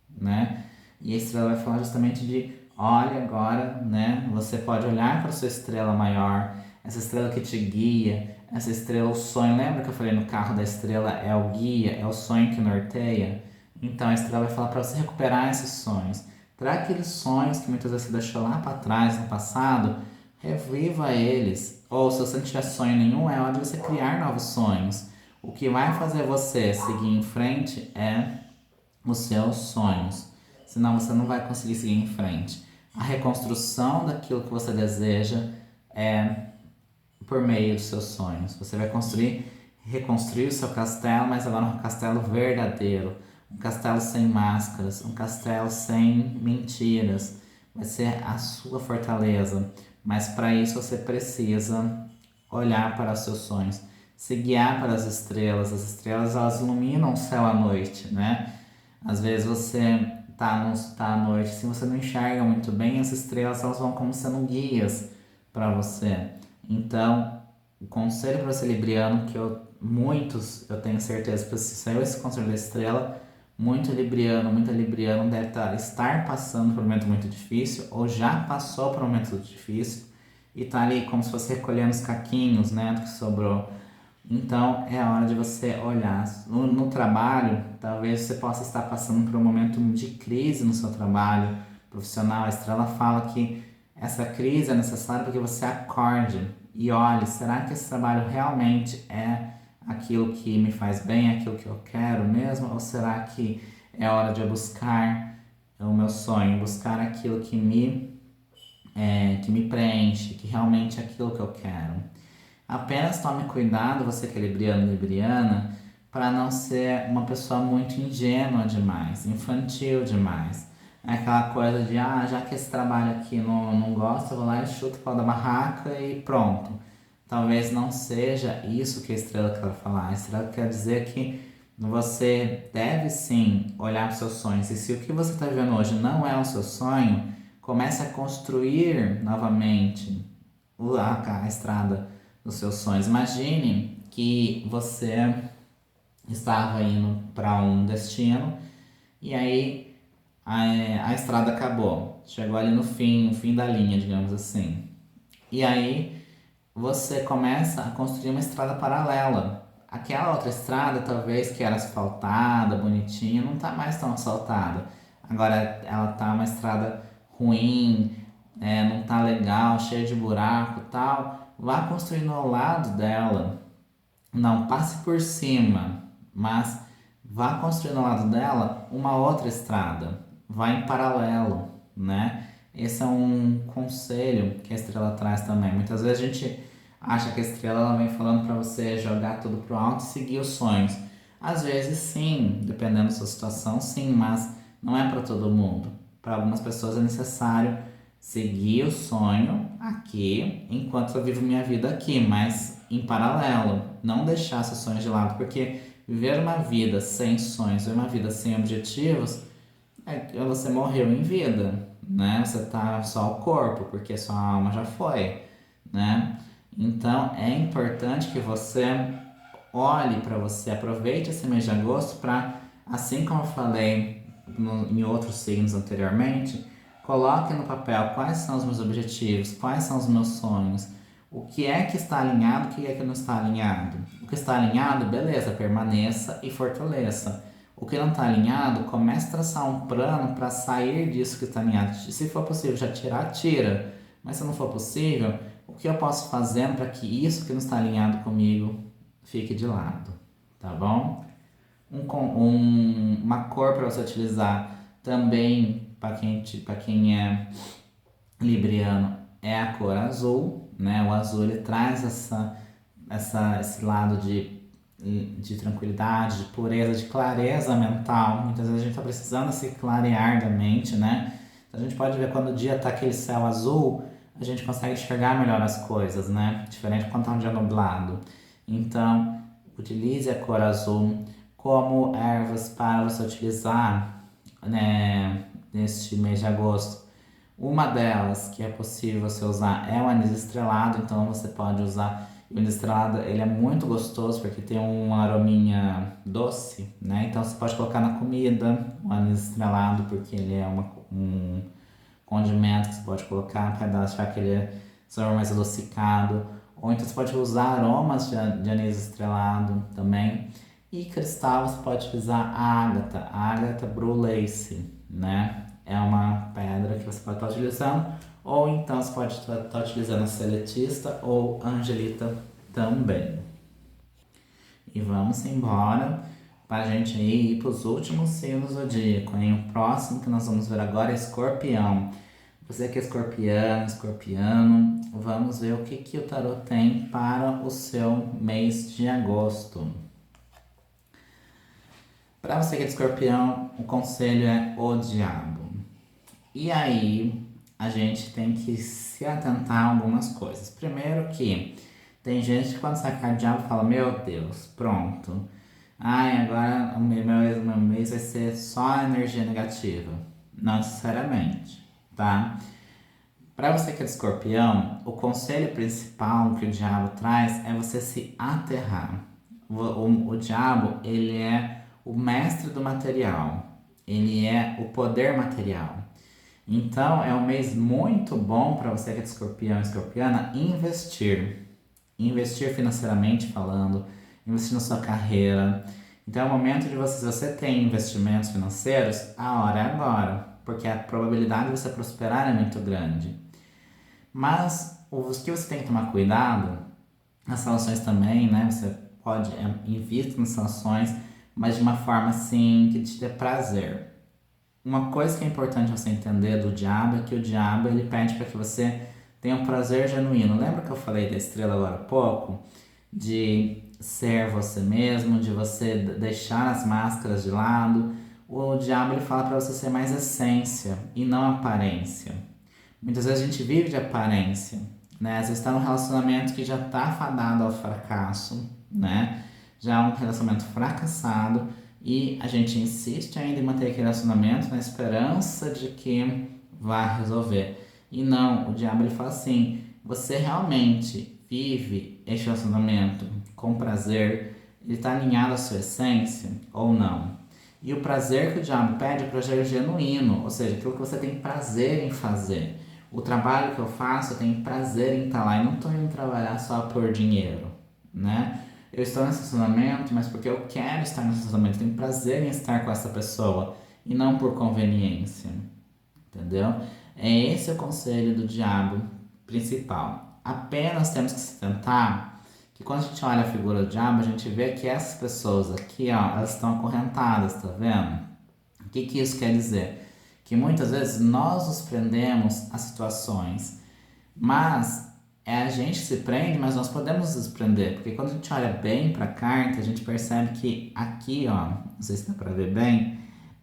né? E a estrela vai falar justamente de, olha agora, né? Você pode olhar para a sua estrela maior, essa estrela que te guia, essa estrela, o sonho. Lembra que eu falei no carro da estrela é o guia, é o sonho que norteia? Então a estrela vai falar para você recuperar esses sonhos. Traga aqueles sonhos que muitas vezes você deixou lá para trás no passado, reviva eles. Ou se você não tiver sonho nenhum, é hora de você criar novos sonhos. O que vai fazer você seguir em frente é os seus sonhos. Senão você não vai conseguir seguir em frente. A reconstrução daquilo que você deseja é por meio dos seus sonhos. Você vai reconstruir o seu castelo, mas agora um castelo verdadeiro. Um castelo sem máscaras, um castelo sem mentiras. Vai ser a sua fortaleza. Mas para isso você precisa olhar para os seus sonhos, se guiar para as estrelas. As estrelas elas iluminam o céu à noite, né? Às vezes você tá à noite, se você não enxerga muito bem, as estrelas elas vão como sendo guias para você. Então, o conselho para você libriano, que muitos, eu tenho certeza, que se saiu esse conselho da estrela, muita libriano deve estar passando por um momento muito difícil, ou já passou por um momento difícil, e tá ali como se fosse recolhendo os caquinhos, né, do que sobrou. Então é a hora de você olhar. No trabalho, talvez você possa estar passando por um momento de crise no seu trabalho profissional. A estrela fala que essa crise é necessária porque você acorde e olhe: será que esse trabalho realmente é aquilo que me faz bem, é aquilo que eu quero mesmo? Ou será que é hora de eu buscar o meu sonho, buscar aquilo que me preenche, que realmente é aquilo que eu quero? Apenas tome cuidado, você que é libriano, libriana, para não ser uma pessoa muito ingênua demais, infantil demais. É aquela coisa de, já que esse trabalho aqui não gosta, eu vou lá e chuto o pau da barraca e pronto. Talvez não seja isso que a estrela quer falar. A estrela quer dizer que você deve sim olhar para os seus sonhos. E se o que você está vivendo hoje não é o seu sonho, comece a construir novamente a estrada dos seus sonhos. Imagine que você estava indo para um destino e aí a estrada acabou. chegou ali no fim da linha, digamos assim. E aí você começa a construir uma estrada paralela. Aquela outra estrada, talvez que era asfaltada, bonitinha, não tá mais tão asfaltada. Agora ela tá uma estrada ruim, não tá legal, cheia de buraco e tal. Vá construindo ao lado dela. Não passe por cima, mas vá construindo ao lado dela uma outra estrada. Vá em paralelo, né? Esse é um conselho que a estrela traz também. Muitas vezes a gente acha que a estrela ela vem falando para você jogar tudo pro alto e seguir os sonhos. Às vezes sim, dependendo da sua situação, sim, mas não é para todo mundo. Para algumas pessoas é necessário seguir o sonho aqui enquanto eu vivo minha vida aqui, mas em paralelo, não deixar seus sonhos de lado, porque viver uma vida sem sonhos, viver uma vida sem objetivos, você morreu em vida, né? Você tá só o corpo, porque sua alma já foi, né? Então é importante que você olhe para você, aproveite esse mês de agosto para, assim como eu falei em outros signos anteriormente, coloque no papel quais são os meus objetivos, quais são os meus sonhos, o que é que está alinhado, o que é que não está alinhado. O que está alinhado, beleza, permaneça e fortaleça. O que não está alinhado, comece a traçar um plano para sair disso que está alinhado. Se for possível já tirar, tira. Mas se não for possível, o que eu posso fazer para que isso que não está alinhado comigo fique de lado, tá bom? Uma cor para você utilizar também para quem é libriano é a cor azul, né? O azul ele traz esse lado de tranquilidade, de pureza, de clareza mental. Muitas vezes a gente está precisando se clarear da mente, né? Então a gente pode ver quando o dia está aquele céu azul, a gente consegue enxergar melhor as coisas, né? Diferente quando está um dia nublado. Então, utilize a cor azul como ervas para você utilizar, né, neste mês de agosto. Uma delas que é possível você usar é o anis estrelado, então você pode usar. O anis estrelado ele é muito gostoso porque tem um arominha doce, né? Então você pode colocar na comida o anis estrelado porque ele é um condimento que você pode colocar para deixar aquele sabor mais adocicado. Ou então você pode usar aromas de anis estrelado também. E cristal você pode utilizar a ágata Brulace, né? É uma pedra que você pode estar utilizando. Ou então você pode estar utilizando a seletista ou a angelita também. E vamos embora para a gente ir para os últimos signos do zodíaco. O próximo que nós vamos ver agora é Escorpião. Você que é escorpiano, vamos ver o que o tarot tem para o seu mês de agosto. Para você que é de escorpião, o conselho é o diabo. E aí, a gente tem que se atentar a algumas coisas. Primeiro que tem gente que quando sai a carta do diabo fala, meu Deus, pronto. Ai, agora o meu mês vai ser só energia negativa. Não necessariamente, tá? Para você que é de escorpião, o conselho principal que o diabo traz é você se aterrar. O diabo, ele é o mestre do material. Ele é o poder material. Então, é um mês muito bom para você que é de escorpião e escorpiana investir. Investir financeiramente falando, investir na sua carreira. Então, é o momento de você, se você tem investimentos financeiros, a hora é agora. Porque a probabilidade de você prosperar é muito grande. Mas os que você tem que tomar cuidado, as relações também, né? Você pode investir nas relações, mas de uma forma assim que te dê prazer. Uma coisa que é importante você entender do diabo é que o diabo ele pede para que você tenha um prazer genuíno. Lembra que eu falei da estrela agora há pouco? De ser você mesmo, de você deixar as máscaras de lado. O diabo ele fala para você ser mais essência e não aparência. Muitas vezes a gente vive de aparência, né? Às vezes está num relacionamento que já está fadado ao fracasso, né? Já é um relacionamento fracassado e a gente insiste ainda em manter aquele relacionamento na esperança de que vai resolver. E não, o diabo ele fala assim, você realmente vive este relacionamento com prazer? Ele está alinhado à sua essência ou não? E o prazer que o diabo pede é o prazer genuíno, ou seja, aquilo que você tem prazer em fazer. O trabalho que eu faço, eu tenho prazer em estar lá e não estou indo trabalhar só por dinheiro, né? Eu estou nesse relacionamento, mas porque eu quero estar nesse relacionamento, eu tenho prazer em estar com essa pessoa e não por conveniência, entendeu? É esse o conselho do diabo principal. Apenas temos que se tentar que quando a gente olha a figura do diabo, a gente vê que essas pessoas aqui, ó, elas estão acorrentadas, tá vendo? O que que isso quer dizer? Que muitas vezes nós nos prendemos a situações, mas é a gente que se prende, mas nós podemos nos prender, porque quando a gente olha bem para a carta, a gente percebe que aqui, ó, não sei se dá para ver bem,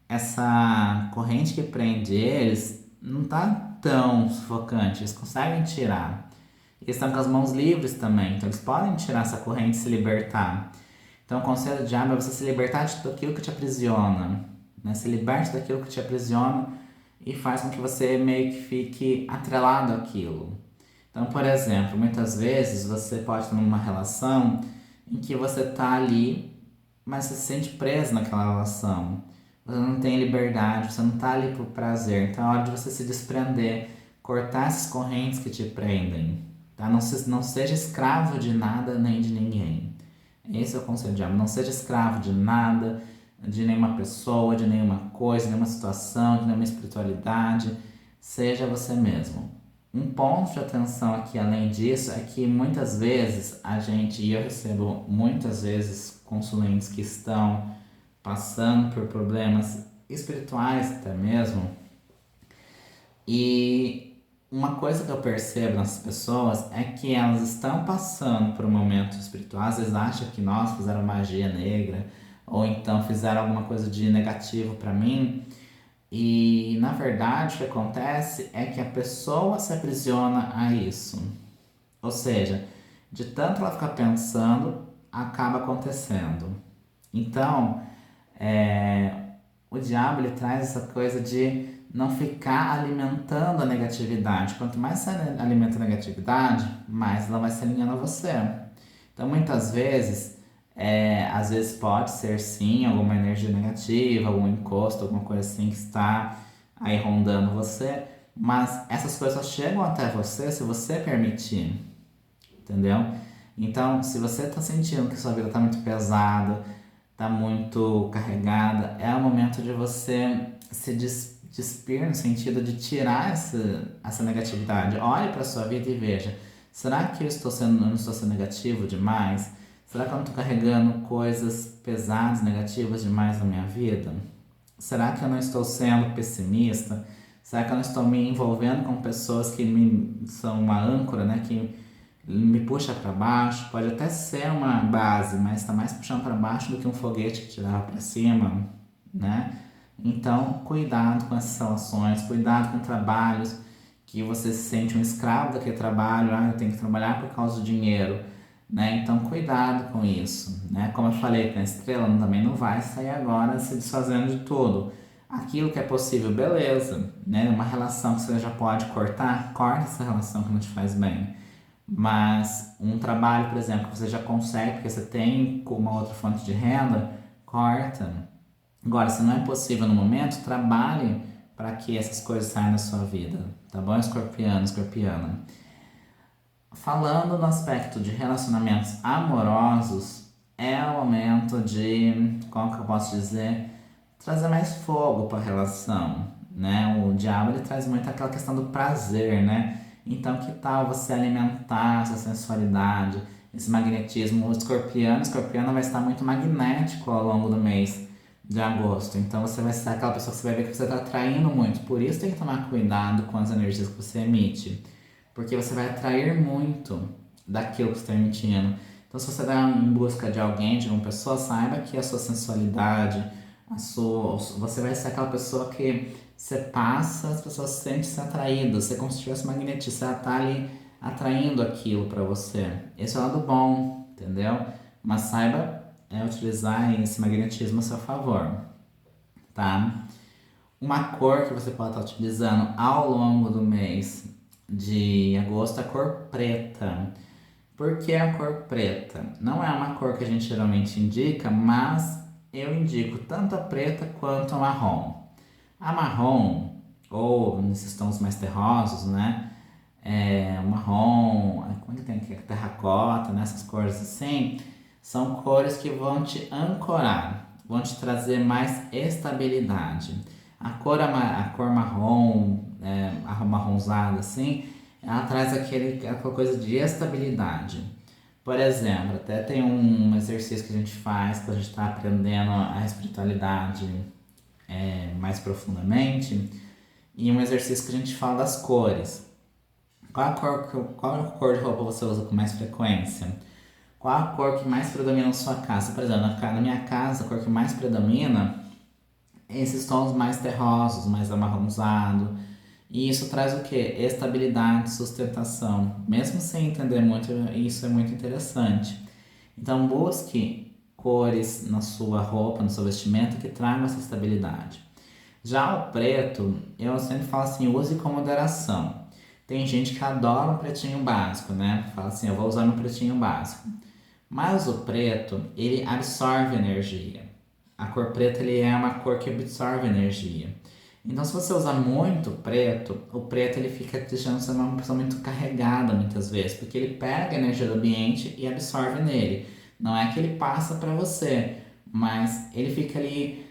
essa corrente que prende eles não tá tão sufocante, eles conseguem tirar. Eles estão com as mãos livres também, então eles podem tirar essa corrente e se libertar. Então o conselho do diabo é você se libertar de tudo aquilo que te aprisiona, né? Se liberte daquilo que te aprisiona e faz com que você meio que fique atrelado àquilo. Então, por exemplo, muitas vezes você pode estar numa relação em que você está ali, mas você se sente preso naquela relação. Você não tem liberdade, você não está ali por prazer. Então é hora de você se desprender, cortar essas correntes que te prendem. Tá? Não seja escravo de nada nem de ninguém. Esse é o conselho do diabo. Não seja escravo de nada, de nenhuma pessoa, de nenhuma coisa, de nenhuma situação, de nenhuma espiritualidade. Seja você mesmo. Um ponto de atenção aqui, além disso, é que muitas vezes a gente, e eu recebo muitas vezes consulentes que estão passando por problemas espirituais até mesmo, e uma coisa que eu percebo nessas pessoas é que elas estão passando por um momento espiritual, às vezes acham que nós fizeram magia negra, ou então fizeram alguma coisa de negativo para mim, e na verdade o que acontece é que a pessoa se aprisiona a isso. Ou seja, de tanto ela ficar pensando, acaba acontecendo. Então, é, o diabo ele traz essa coisa de não ficar alimentando a negatividade. Quanto mais você alimenta a negatividade, mais ela vai se alinhando a você. Então, muitas vezes, às vezes pode ser sim alguma energia negativa, algum encosto, alguma coisa assim que está aí rondando você, mas essas coisas chegam até você se você permitir, entendeu? Então, se você está sentindo que sua vida está muito pesada, está muito carregada, é o momento de você se despir no sentido de tirar essa negatividade. Olhe para a sua vida e veja, será que eu não estou sendo negativo demais? Será que eu não estou carregando coisas pesadas, negativas demais na minha vida? Será que eu não estou sendo pessimista? Será que eu não estou me envolvendo com pessoas que são uma âncora, né? Que me puxa para baixo? Pode até ser uma base, mas está mais puxando para baixo do que um foguete que te leva para cima, né? Então, cuidado com essas relações, cuidado com trabalhos que você se sente um escravo daquele trabalho, eu tenho que trabalhar por causa do dinheiro, né? Então, cuidado com isso, né? Como eu falei, a estrela também não vai sair agora se desfazendo de tudo. Aquilo que é possível, beleza, né? Uma relação que você já pode cortar, corta essa relação que não te faz bem. Mas um trabalho, por exemplo, que você já consegue, porque você tem uma outra fonte de renda, corta. Agora, se não é possível no momento, trabalhe para que essas coisas saiam da sua vida, tá bom, escorpiano, escorpiana? Falando no aspecto de relacionamentos amorosos, é o momento de, como que eu posso dizer, trazer mais fogo para a relação, né? O diabo ele traz muito aquela questão do prazer, né? Então, que tal você alimentar essa sensualidade, esse magnetismo? O escorpiano vai estar muito magnético ao longo do mês de agosto. Então, você vai ser aquela pessoa que você vai ver que você está atraindo muito. Por isso, tem que tomar cuidado com as energias que você emite, porque você vai atrair muito daquilo que você está emitindo. Então, se você está em busca de alguém, de uma pessoa, saiba que a sua sensualidade, você vai ser aquela pessoa que você passa, as pessoas sentem-se atraídas, você é como se estivesse magnetizado, você está ali atraindo aquilo para você. Esse é o lado bom, entendeu? Mas saiba utilizar esse magnetismo a seu favor, tá? Uma cor que você pode estar utilizando ao longo do mês de agosto é a cor preta. Por que a cor preta? Não é uma cor que a gente geralmente indica, mas eu indico tanto a preta quanto a marrom. A marrom, ou nesses tons mais terrosos, né? O marrom, como é que tem aqui? Terracota, né? Essas cores assim, são cores que vão te ancorar, vão te trazer mais estabilidade. A cor marrom, marronzada assim, ela traz aquela coisa de estabilidade. Por exemplo, até tem um exercício que a gente faz quando a gente está aprendendo a espiritualidade mais profundamente, e um exercício que a gente fala das cores. Qual a cor de roupa você usa com mais frequência? Qual a cor que mais predomina na sua casa? Por exemplo, na minha casa, a cor que mais predomina é esses tons mais terrosos, mais amarronzados. E isso traz o quê? Estabilidade, sustentação. Mesmo sem entender muito, isso é muito interessante. Então busque cores na sua roupa, no seu vestimento que tragam essa estabilidade. Já o preto, eu sempre falo assim, use com moderação. Tem gente que adora um pretinho básico, né? Fala assim, eu vou usar meu pretinho básico. Mas o preto, ele absorve energia. A cor preta, ele é uma cor que absorve energia. Então, se você usar muito preto, o preto ele fica deixando você uma pessoa muito carregada muitas vezes, porque ele pega a energia do ambiente e absorve nele. Não é que ele passa para você, mas ele fica ali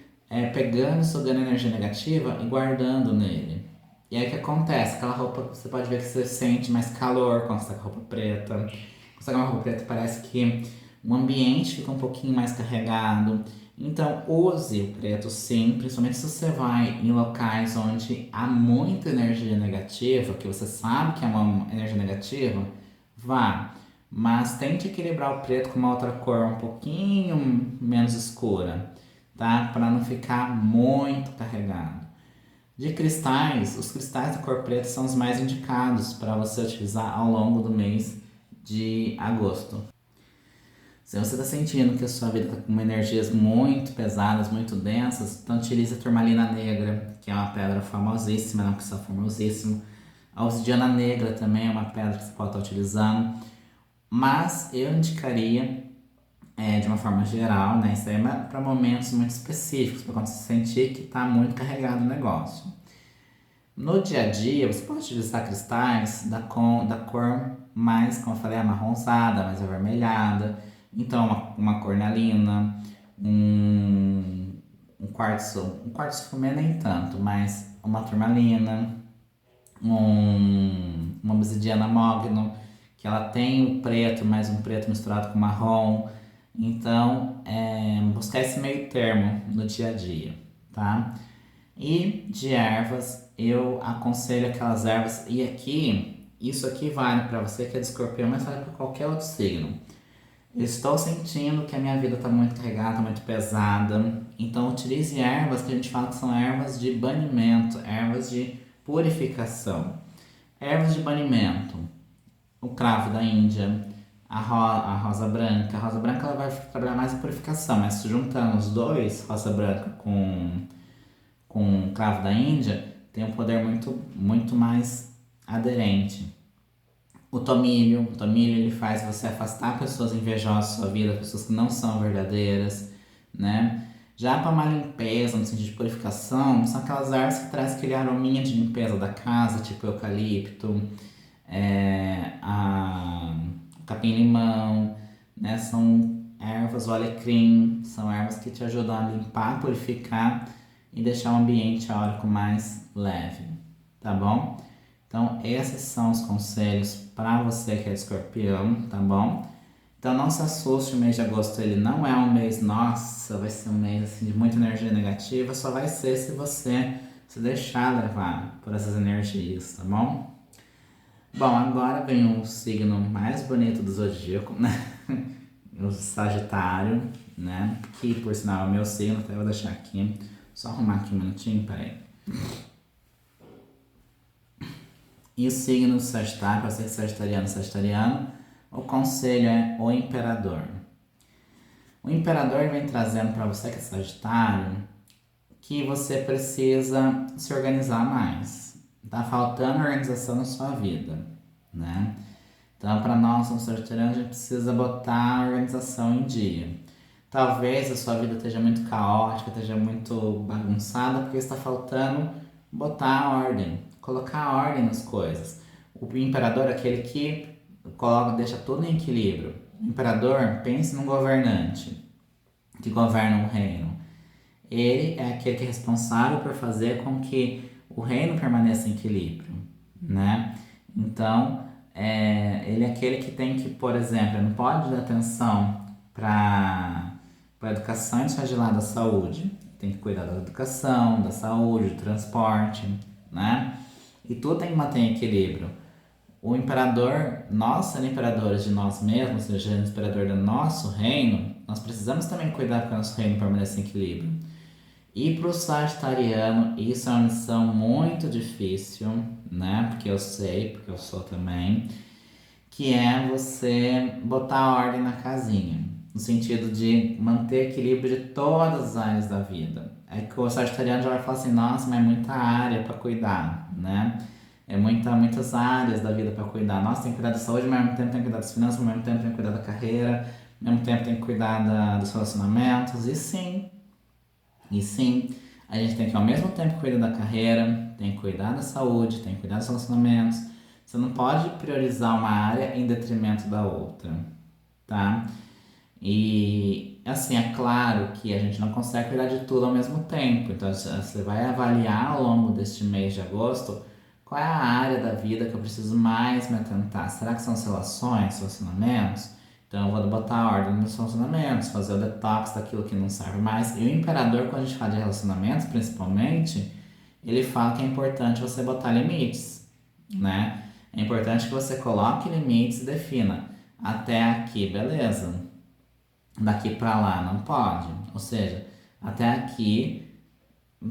pegando, sugando energia negativa e guardando nele. E aí o que acontece? Aquela roupa, você pode ver que você sente mais calor quando você tá com a roupa preta. Quando você tá com a roupa preta, parece que o ambiente fica um pouquinho mais carregado. Então, use o preto sim, principalmente se você vai em locais onde há muita energia negativa, que você sabe que é uma energia negativa, vá. Mas tente equilibrar o preto com uma outra cor um pouquinho menos escura, tá? Para não ficar muito carregado. De cristais, os cristais da cor preta são os mais indicados para você utilizar ao longo do mês de agosto. Se você está sentindo que a sua vida está com energias muito pesadas, muito densas, então utilize a turmalina negra, que é uma pedra famosíssima, não que só famosíssima. A obsidiana negra também é uma pedra que você pode estar utilizando. Mas eu indicaria, de uma forma geral, né? Isso aí é para momentos muito específicos, para quando você sentir que está muito carregado o negócio. No dia a dia, você pode utilizar cristais da cor mais, como eu falei, amarronzada, mais avermelhada. Então, uma cornalina, um quartzo fumê nem tanto, mas uma turmalina, uma obsidiana mogno, que ela tem o preto, mas um preto misturado com marrom. Então, buscar esse meio termo no dia a dia, tá? E de ervas, eu aconselho aquelas ervas, e aqui, isso aqui vale para você que é de escorpião, mas vale para qualquer outro signo. Eu estou sentindo que a minha vida está muito carregada, muito pesada, então utilize ervas que a gente fala que são ervas de banimento, ervas de purificação. Ervas de banimento, o cravo da Índia, a rosa branca. A rosa branca ela vai trabalhar mais em purificação, mas juntando os dois, rosa branca com o cravo da Índia, tem um poder muito mais aderente. O tomilho ele faz você afastar pessoas invejosas da sua vida, pessoas que não são verdadeiras, né? Já para uma limpeza, no sentido de purificação, são aquelas ervas que trazem aquele arominha de limpeza da casa, tipo eucalipto, capim-limão, né? São ervas, o alecrim, são ervas que te ajudam a limpar, purificar e deixar o ambiente aórico mais leve, tá bom? Então, esses são os conselhos para você que é de escorpião, tá bom? Então, não se assuste, o mês de agosto ele não é um mês, nossa, vai ser um mês assim, de muita energia negativa, só vai ser se você se deixar levar por essas energias, tá bom? Bom, agora vem o signo mais bonito do zodíaco, né? O Sagitário, né? Que por sinal é o meu signo, até vou deixar aqui. Só arrumar aqui um minutinho, peraí. E o signo do Sagitário, para ser sagitariano, o conselho é o Imperador. O Imperador vem trazendo para você que é Sagitário que você precisa se organizar mais. Tá faltando organização na sua vida, né? Então, para nós, como sagitarianos, a gente precisa botar a organização em dia. Talvez a sua vida esteja muito caótica, esteja muito bagunçada, porque está faltando botar ordem, colocar ordem nas coisas. O imperador é aquele que coloca, deixa tudo em equilíbrio. O imperador, pense num governante que governa um reino. Ele é aquele que é responsável por fazer com que o reino permaneça em equilíbrio, né? Então, ele é aquele que tem que, por exemplo, não pode dar atenção para a educação e deixar de lado a saúde. Tem que cuidar da educação, da saúde, do transporte, né? E tudo tem que manter em equilíbrio. O imperador, nós sendo imperadores de nós mesmos, ou seja, imperador do nosso reino, nós precisamos também cuidar para o nosso reino permaneça em equilíbrio. E para o sagitariano, isso é uma missão muito difícil, né? Porque eu sei, porque eu sou também, que é você botar ordem na casinha, no sentido de manter equilíbrio de todas as áreas da vida. É que o sagitariano já vai falar assim, nossa, mas é muita área para cuidar, né? É muitas áreas da vida para cuidar. Nossa, tem que cuidar da saúde, mas ao mesmo tempo tem que cuidar das finanças, ao mesmo tempo tem que cuidar da carreira, ao mesmo tempo tem que cuidar dos relacionamentos, e sim, a gente tem que ao mesmo tempo cuidar da carreira, tem que cuidar da saúde, tem que cuidar dos relacionamentos. Você não pode priorizar uma área em detrimento da outra, tá? E assim, é claro que a gente não consegue cuidar de tudo ao mesmo tempo. Então você vai avaliar ao longo deste mês de agosto qual é a área da vida que eu preciso mais me atentar. Será que são as relações, relacionamentos? Então eu vou botar a ordem nos relacionamentos, fazer o detox daquilo que não serve mais. E o imperador, quando a gente fala de relacionamentos, principalmente, ele fala que é importante você botar limites, né? É importante que você coloque limites e defina. Até aqui, beleza. Daqui pra lá não pode. Ou seja, até aqui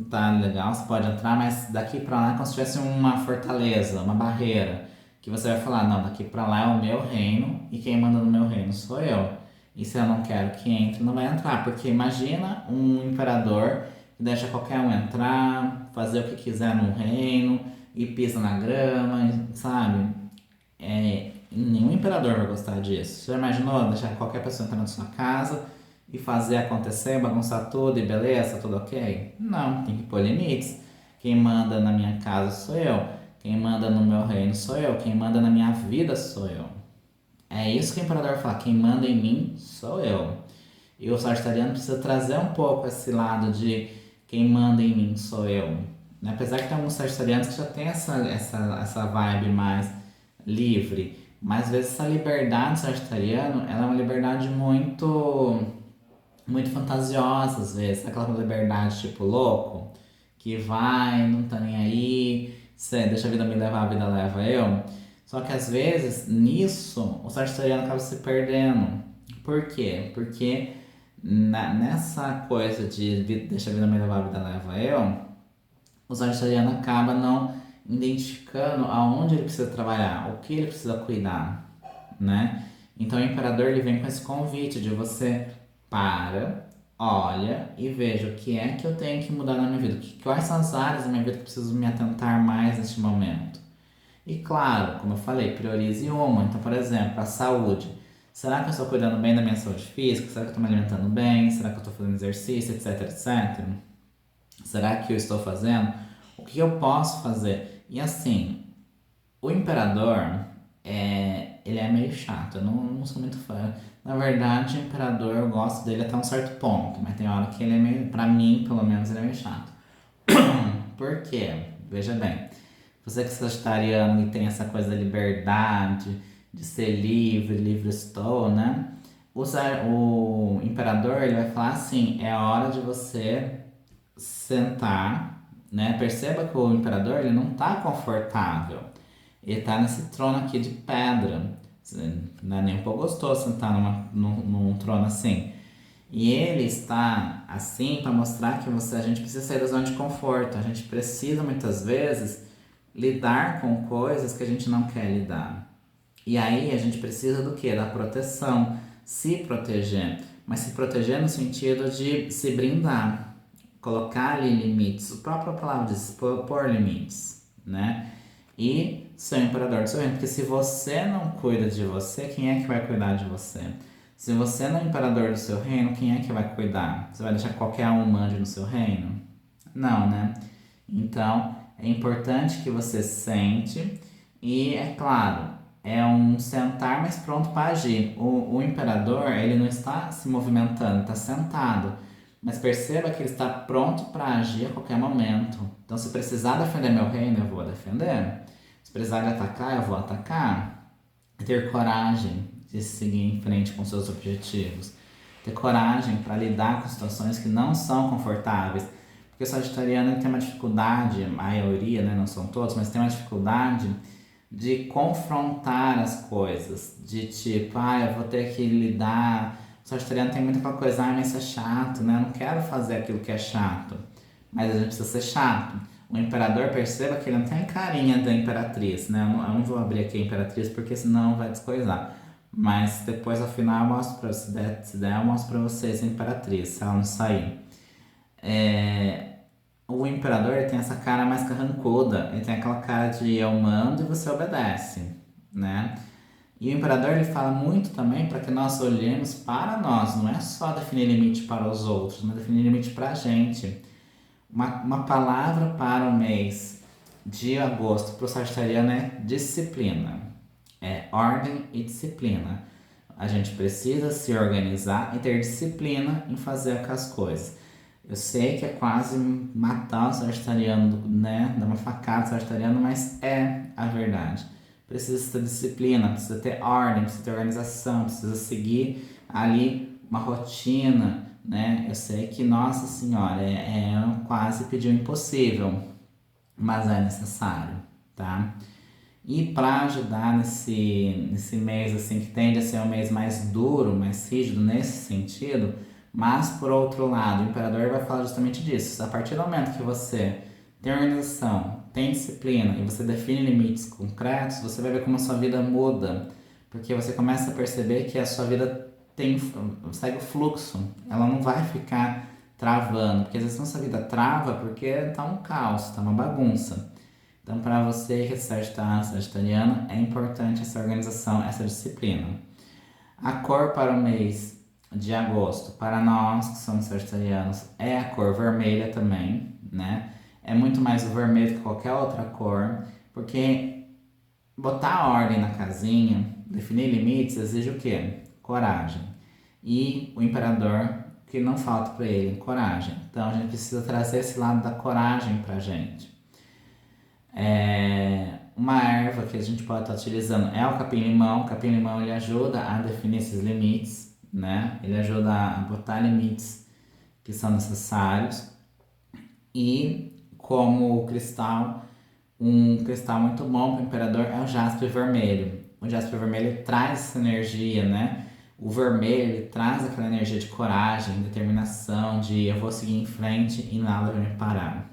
tá legal, você pode entrar, mas daqui pra lá é como se tivesse uma fortaleza, uma barreira, que você vai falar, não, daqui pra lá é o meu reino e quem manda no meu reino sou eu. E se eu não quero que entre, não vai entrar, porque imagina um imperador que deixa qualquer um entrar, fazer o que quiser no reino e pisa na grama, sabe? Nenhum imperador vai gostar disso. Você já imaginou deixar qualquer pessoa entrar na sua casa e fazer acontecer, bagunçar tudo e beleza, tudo ok? Não, tem que pôr limites. Quem manda na minha casa sou eu. Quem manda no meu reino sou eu. Quem manda na minha vida sou eu. É isso que o imperador fala. Quem manda em mim sou eu. E o sagitariano precisa trazer um pouco esse lado de quem manda em mim sou eu. Apesar que tem alguns sagitarianos que já tem essa vibe mais livre. Mas às vezes essa liberdade sagitariana, ela é uma liberdade muito fantasiosa às vezes, aquela liberdade tipo louco, que vai, não tá nem aí, deixa a vida me levar, a vida leva eu. Só que às vezes nisso o sagitariano acaba se perdendo. Por quê? Porque nessa coisa de deixa a vida me levar, a vida leva eu, o sagitariano acaba não identificando aonde ele precisa trabalhar, o que ele precisa cuidar, né? Então o imperador ele vem com esse convite de você para, olha e veja o que é que eu tenho que mudar na minha vida, quais são as áreas da minha vida que eu preciso me atentar mais neste momento. E claro, como eu falei, priorize uma. Então, por exemplo, a saúde. Será que eu estou cuidando bem da minha saúde física? Será que eu estou me alimentando bem? Será que eu estou fazendo exercício, etc, etc? Será que eu estou fazendo? O que eu posso fazer? E assim, o imperador, ele é meio chato, eu não sou muito fã. Na verdade, o imperador, eu gosto dele até um certo ponto, mas tem hora que ele é meio, pra mim, pelo menos, ele é meio chato. Por quê? Veja bem, você que é sagitariano e tem essa coisa da liberdade, de ser livre, livre estou, né? O imperador, ele vai falar assim, é hora de você sentar, né? Perceba que o imperador ele não está confortável. Ele está nesse trono aqui de pedra. Não é nem um pouco gostoso sentar num trono assim. E ele está assim para mostrar que a gente precisa sair da zona de conforto. A gente precisa muitas vezes lidar com coisas que a gente não quer lidar. E aí a gente precisa do quê? Da proteção. Se proteger. Mas se proteger no sentido de se brindar, colocar ali limites, a própria palavra diz, pôr limites, né? E ser o imperador do seu reino, porque se você não cuida de você, quem é que vai cuidar de você? Se você não é imperador do seu reino, quem é que vai cuidar? Você vai deixar que qualquer um mande no seu reino? Não, né? Então, é importante que você sente e, é claro, é um sentar mais pronto para agir. O imperador, ele não está se movimentando, está sentado. Mas perceba que ele está pronto para agir a qualquer momento. Então, se precisar defender meu reino, eu vou defender. Se precisar de atacar, eu vou atacar. Ter coragem de seguir em frente com seus objetivos. Ter coragem para lidar com situações que não são confortáveis. Porque o sagitariano tem uma dificuldade, a maioria, né, não são todos, mas tem uma dificuldade de confrontar as coisas. De tipo, eu vou ter que lidar. O sagitariano tem muita aquela coisa, mas isso é chato, né? Eu não quero fazer aquilo que é chato. Mas a gente precisa ser chato. O imperador, perceba que ele não tem carinha da imperatriz, né? Eu não vou abrir aqui a imperatriz porque senão vai descoisar. Mas depois, ao final, eu mostro pra, se der, eu mostro pra vocês a imperatriz, se ela não sair. O imperador ele tem essa cara mais carrancuda, ele tem aquela cara de eu mando e você obedece, né? E o imperador ele fala muito também para que nós olhemos para nós, não é só definir limite para os outros, mas definir limite para a gente. Uma palavra para o mês de agosto para o sagitariano é disciplina. É ordem e disciplina. A gente precisa se organizar e ter disciplina em fazer as coisas. Eu sei que é quase matar o sagitariano, né? Dar uma facada ao sagitariano, mas é a verdade. Precisa ter disciplina, precisa ter ordem, precisa ter organização, precisa seguir ali uma rotina, né? Eu sei que, nossa senhora, é quase pedir o impossível, mas é necessário, tá? E para ajudar nesse mês assim que tende a ser um mês mais duro, mais rígido nesse sentido, mas por outro lado, o imperador vai falar justamente disso. A partir do momento que você tem organização, tem disciplina e você define limites concretos, você vai ver como a sua vida muda, porque você começa a perceber que a sua vida segue o fluxo, ela não vai ficar travando, porque às vezes a nossa vida trava porque tá um caos, tá uma bagunça. Então, para você que é sagitariano, é importante essa organização, essa disciplina. A cor para o mês de agosto, para nós que somos sagitarianos, é a cor vermelha também, né? É muito mais o vermelho que qualquer outra cor, porque botar ordem na casinha, definir limites, exige o quê? Coragem. E o imperador, que não falta para ele, coragem. Então, a gente precisa trazer esse lado da coragem para a gente. Uma erva que a gente pode estar utilizando é o capim-limão. O capim-limão ele ajuda a definir esses limites, né? Ele ajuda a botar limites que são necessários. E como cristal, um cristal muito bom para o imperador é o jaspe vermelho. O jaspe vermelho traz essa energia, né? O vermelho ele traz aquela energia de coragem, determinação, de eu vou seguir em frente e nada vai me parar,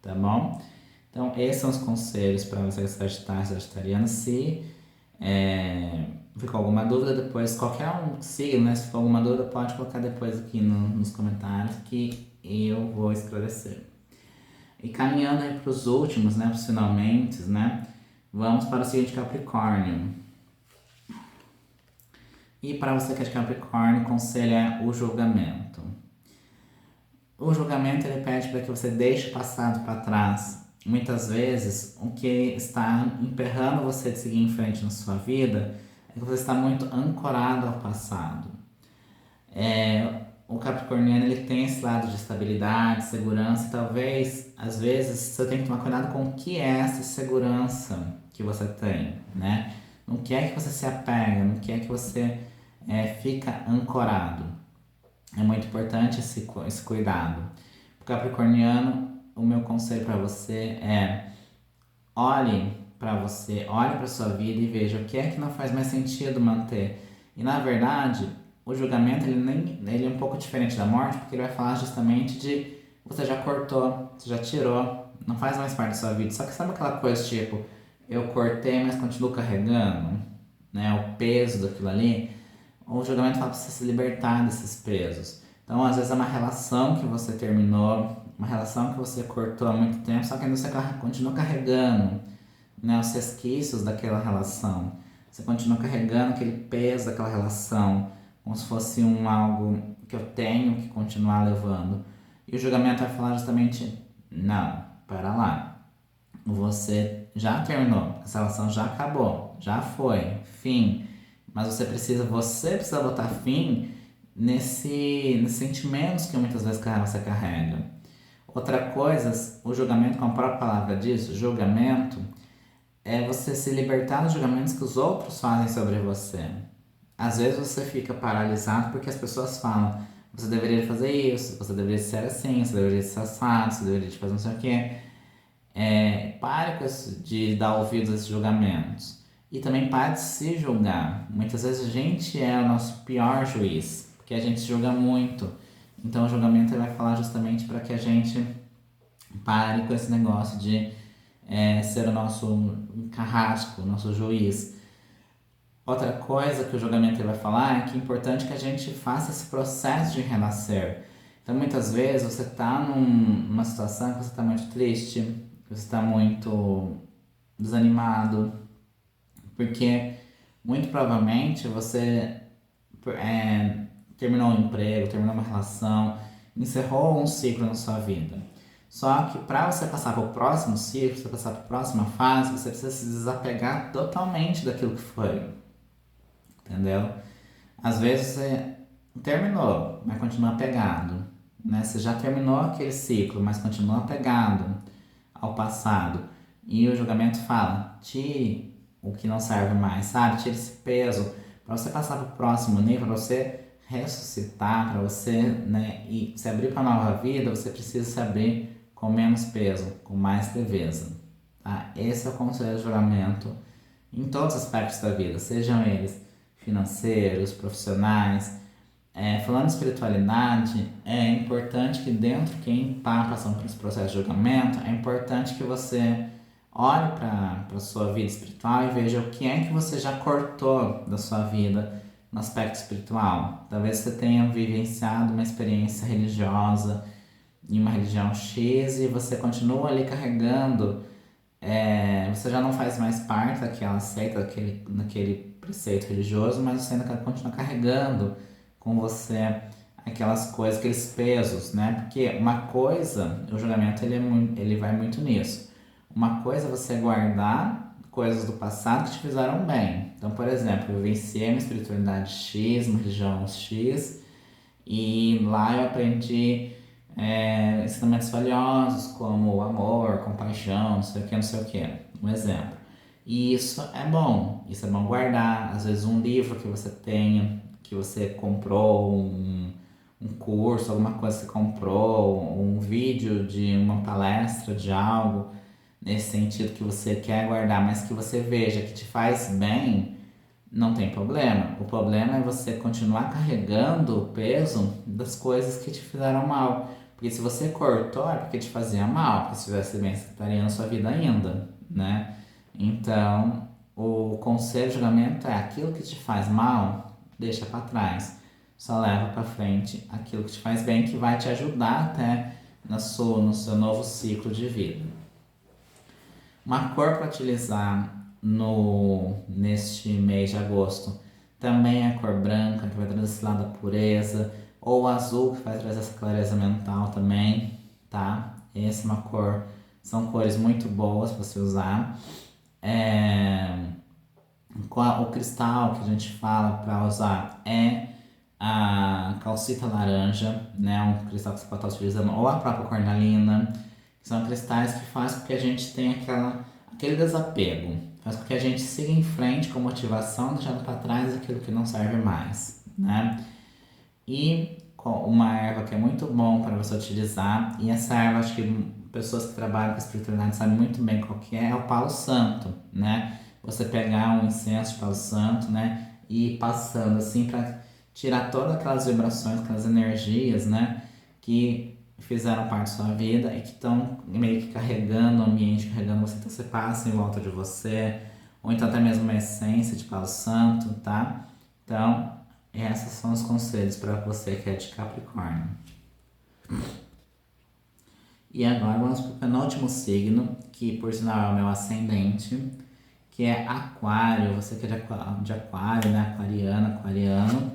tá bom? Então, esses são os conselhos para você que é sagitariano. Se ficou alguma dúvida, depois, qualquer um signo, né? Se for alguma dúvida, pode colocar depois aqui nos comentários que eu vou esclarecer. E caminhando aí para os últimos, né? Para os finalmente, né? Vamos para o signo de Capricórnio. E para você que é de Capricórnio, o conselho é o julgamento. O julgamento ele pede para que você deixe o passado para trás. Muitas vezes, o que está emperrando você de seguir em frente na sua vida é que você está muito ancorado ao passado. O capricorniano ele tem esse lado de estabilidade, segurança, e talvez, às vezes, você tem que tomar cuidado com o que é essa segurança que você tem, né? No que é que você se apega, no que é que você fica ancorado. É muito importante esse cuidado. O capricorniano, o meu conselho para você é olhe para você, olhe para sua vida e veja o que é que não faz mais sentido manter. E na verdade, o julgamento ele é um pouco diferente da morte, porque ele vai falar justamente de você já cortou, você já tirou, não faz mais parte da sua vida. Só que sabe aquela coisa tipo, eu cortei, mas continuo carregando, né, o peso daquilo ali? O julgamento fala para você se libertar desses pesos. Então, às vezes é uma relação que você terminou, uma relação que você cortou há muito tempo, só que ainda você continua carregando, né, os resquícios daquela relação. Você continua carregando aquele peso daquela relação. como se fosse algo que eu tenho que continuar levando. E o julgamento vai falar justamente, não, para lá. Você já terminou, essa relação já acabou, já foi, fim. Mas você precisa botar fim nesses sentimentos que muitas vezes você carrega. Outra coisa, o julgamento, como a própria palavra diz, julgamento é você se libertar dos julgamentos que os outros fazem sobre você. Às vezes você fica paralisado porque as pessoas falam: você deveria fazer isso, você deveria ser assim, você deveria ser assado, você deveria fazer não sei o quê. Pare de dar ouvidos a esses julgamentos. E também pare de se julgar. Muitas vezes a gente é o nosso pior juiz, porque a gente se julga muito. Então o julgamento vai falar justamente para que a gente pare com esse negócio de ser o nosso carrasco, o nosso juiz. Outra coisa que o julgamento vai falar é que é importante que a gente faça esse processo de renascer. Então muitas vezes você está numa situação que você está muito triste, que você está muito desanimado, porque muito provavelmente você terminou um emprego, terminou uma relação, encerrou um ciclo na sua vida. Só que para você passar para o próximo ciclo, você passar para a próxima fase, você precisa se desapegar totalmente daquilo que foi. Entendeu? Às vezes você terminou, mas continua apegado. Né? Você já terminou aquele ciclo, mas continua apegado ao passado. E o julgamento fala: tire o que não serve mais, sabe? Tire esse peso para você passar para o próximo nível, para você ressuscitar, para você, né, e se abrir para a nova vida. Você precisa se abrir com menos peso, com mais leveza. Tá? Esse é o conselho de julgamento em todos os aspectos da vida, sejam eles financeiros, profissionais. Falando de espiritualidade, é importante que dentro, quem está passando por esse processo de julgamento, é importante que você olhe para a sua vida espiritual e veja o que é que você já cortou da sua vida no aspecto espiritual. Talvez você tenha vivenciado uma experiência religiosa em uma religião X e você continua ali carregando, você já não faz mais parte daquela seita, daquele preceito religioso, mas você ainda continua carregando com você aquelas coisas, aqueles pesos, né? Porque uma coisa, o julgamento ele vai muito nisso. Uma coisa é você guardar coisas do passado que te fizeram bem. Então, por exemplo, eu vivenciei uma espiritualidade X, uma religião X, e lá eu aprendi ensinamentos valiosos como amor, compaixão, não sei o que, não sei o que. Um exemplo. E isso é bom guardar. Às vezes um livro que você tenha, que você comprou, um curso, alguma coisa que você comprou, um vídeo de uma palestra de algo, nesse sentido que você quer guardar, mas que você veja que te faz bem, não tem problema. O problema é você continuar carregando o peso das coisas que te fizeram mal. Porque se você cortou é porque te fazia mal, porque se tivesse bem, você estaria na sua vida ainda, né? Então, o conselho de julgamento é: aquilo que te faz mal, deixa para trás. Só leva para frente aquilo que te faz bem, que vai te ajudar até no seu novo ciclo de vida. Uma cor para utilizar neste mês de agosto também é a cor branca, que vai trazer esse lado da pureza, ou o azul, que vai trazer essa clareza mental também, tá? Essa é uma cor, são cores muito boas para você usar. O cristal que a gente fala para usar é a calcita laranja, né? Um cristal que você pode estar utilizando, ou a própria cornalina, que são cristais que fazem com que a gente tenha aquele desapego, faz com que a gente siga em frente com motivação, deixando para trás aquilo que não serve mais, né? E uma erva que é muito bom para você utilizar, e essa erva acho que pessoas que trabalham com espiritualidade sabem muito bem qual que é o palo santo, né? Você pegar um incenso de palo santo, né, e ir passando assim para tirar todas aquelas vibrações, aquelas energias, né, que fizeram parte da sua vida e que estão meio que carregando o ambiente, carregando você. Então você passa em volta de você, ou então até mesmo uma essência de palo santo, tá? Então, esses são os conselhos para você que é de Capricórnio. E agora vamos para o penúltimo signo, que por sinal é o meu ascendente, que é Aquário. Você que é de Aquário, né? Aquariana, aquariano.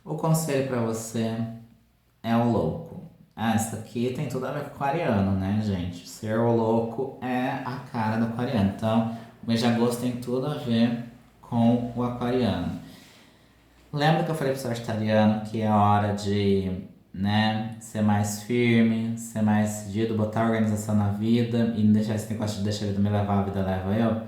O conselho para você é o louco. Ah, isso aqui tem tudo a ver com o aquariano, né, gente? Ser o louco é a cara do aquariano. Então, o mês de agosto tem tudo a ver com o aquariano. Lembra que eu falei pro sagitariano que é hora de, né, ser mais firme, ser mais decidido, botar organização na vida e não deixar esse negócio de deixar a vida me levar, a vida leva eu?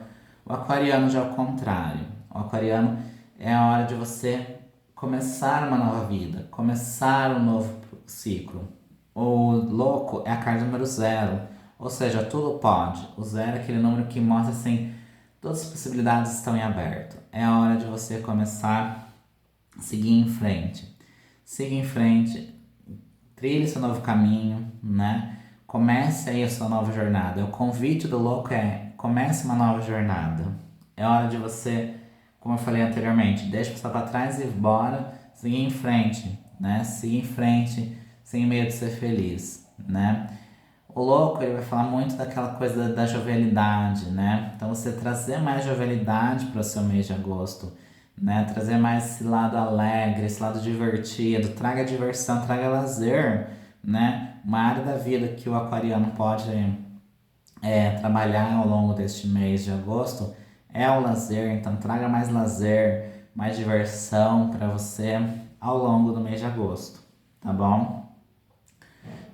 O aquariano já é o contrário. O aquariano é a hora de você começar uma nova vida, começar um novo ciclo. O louco é a carta número zero, ou seja, tudo pode. O zero é aquele número que mostra assim, todas as possibilidades estão em aberto. É a hora de você começar seguir em frente. Siga em frente, trilhe seu novo caminho, né? Comece aí a sua nova jornada. O convite do louco é: comece uma nova jornada. É hora de você, como eu falei anteriormente, deixa o passar para trás e bora seguir em frente, né? Seguir em frente sem medo de ser feliz, né? O louco, ele vai falar muito daquela coisa da jovialidade, né? Então você trazer mais jovialidade para o seu mês de agosto, né? Trazer mais esse lado alegre, esse lado divertido, traga diversão, traga lazer, né? Uma área da vida que o aquariano pode trabalhar ao longo deste mês de agosto é o lazer, então traga mais lazer, mais diversão para você ao longo do mês de agosto, tá bom?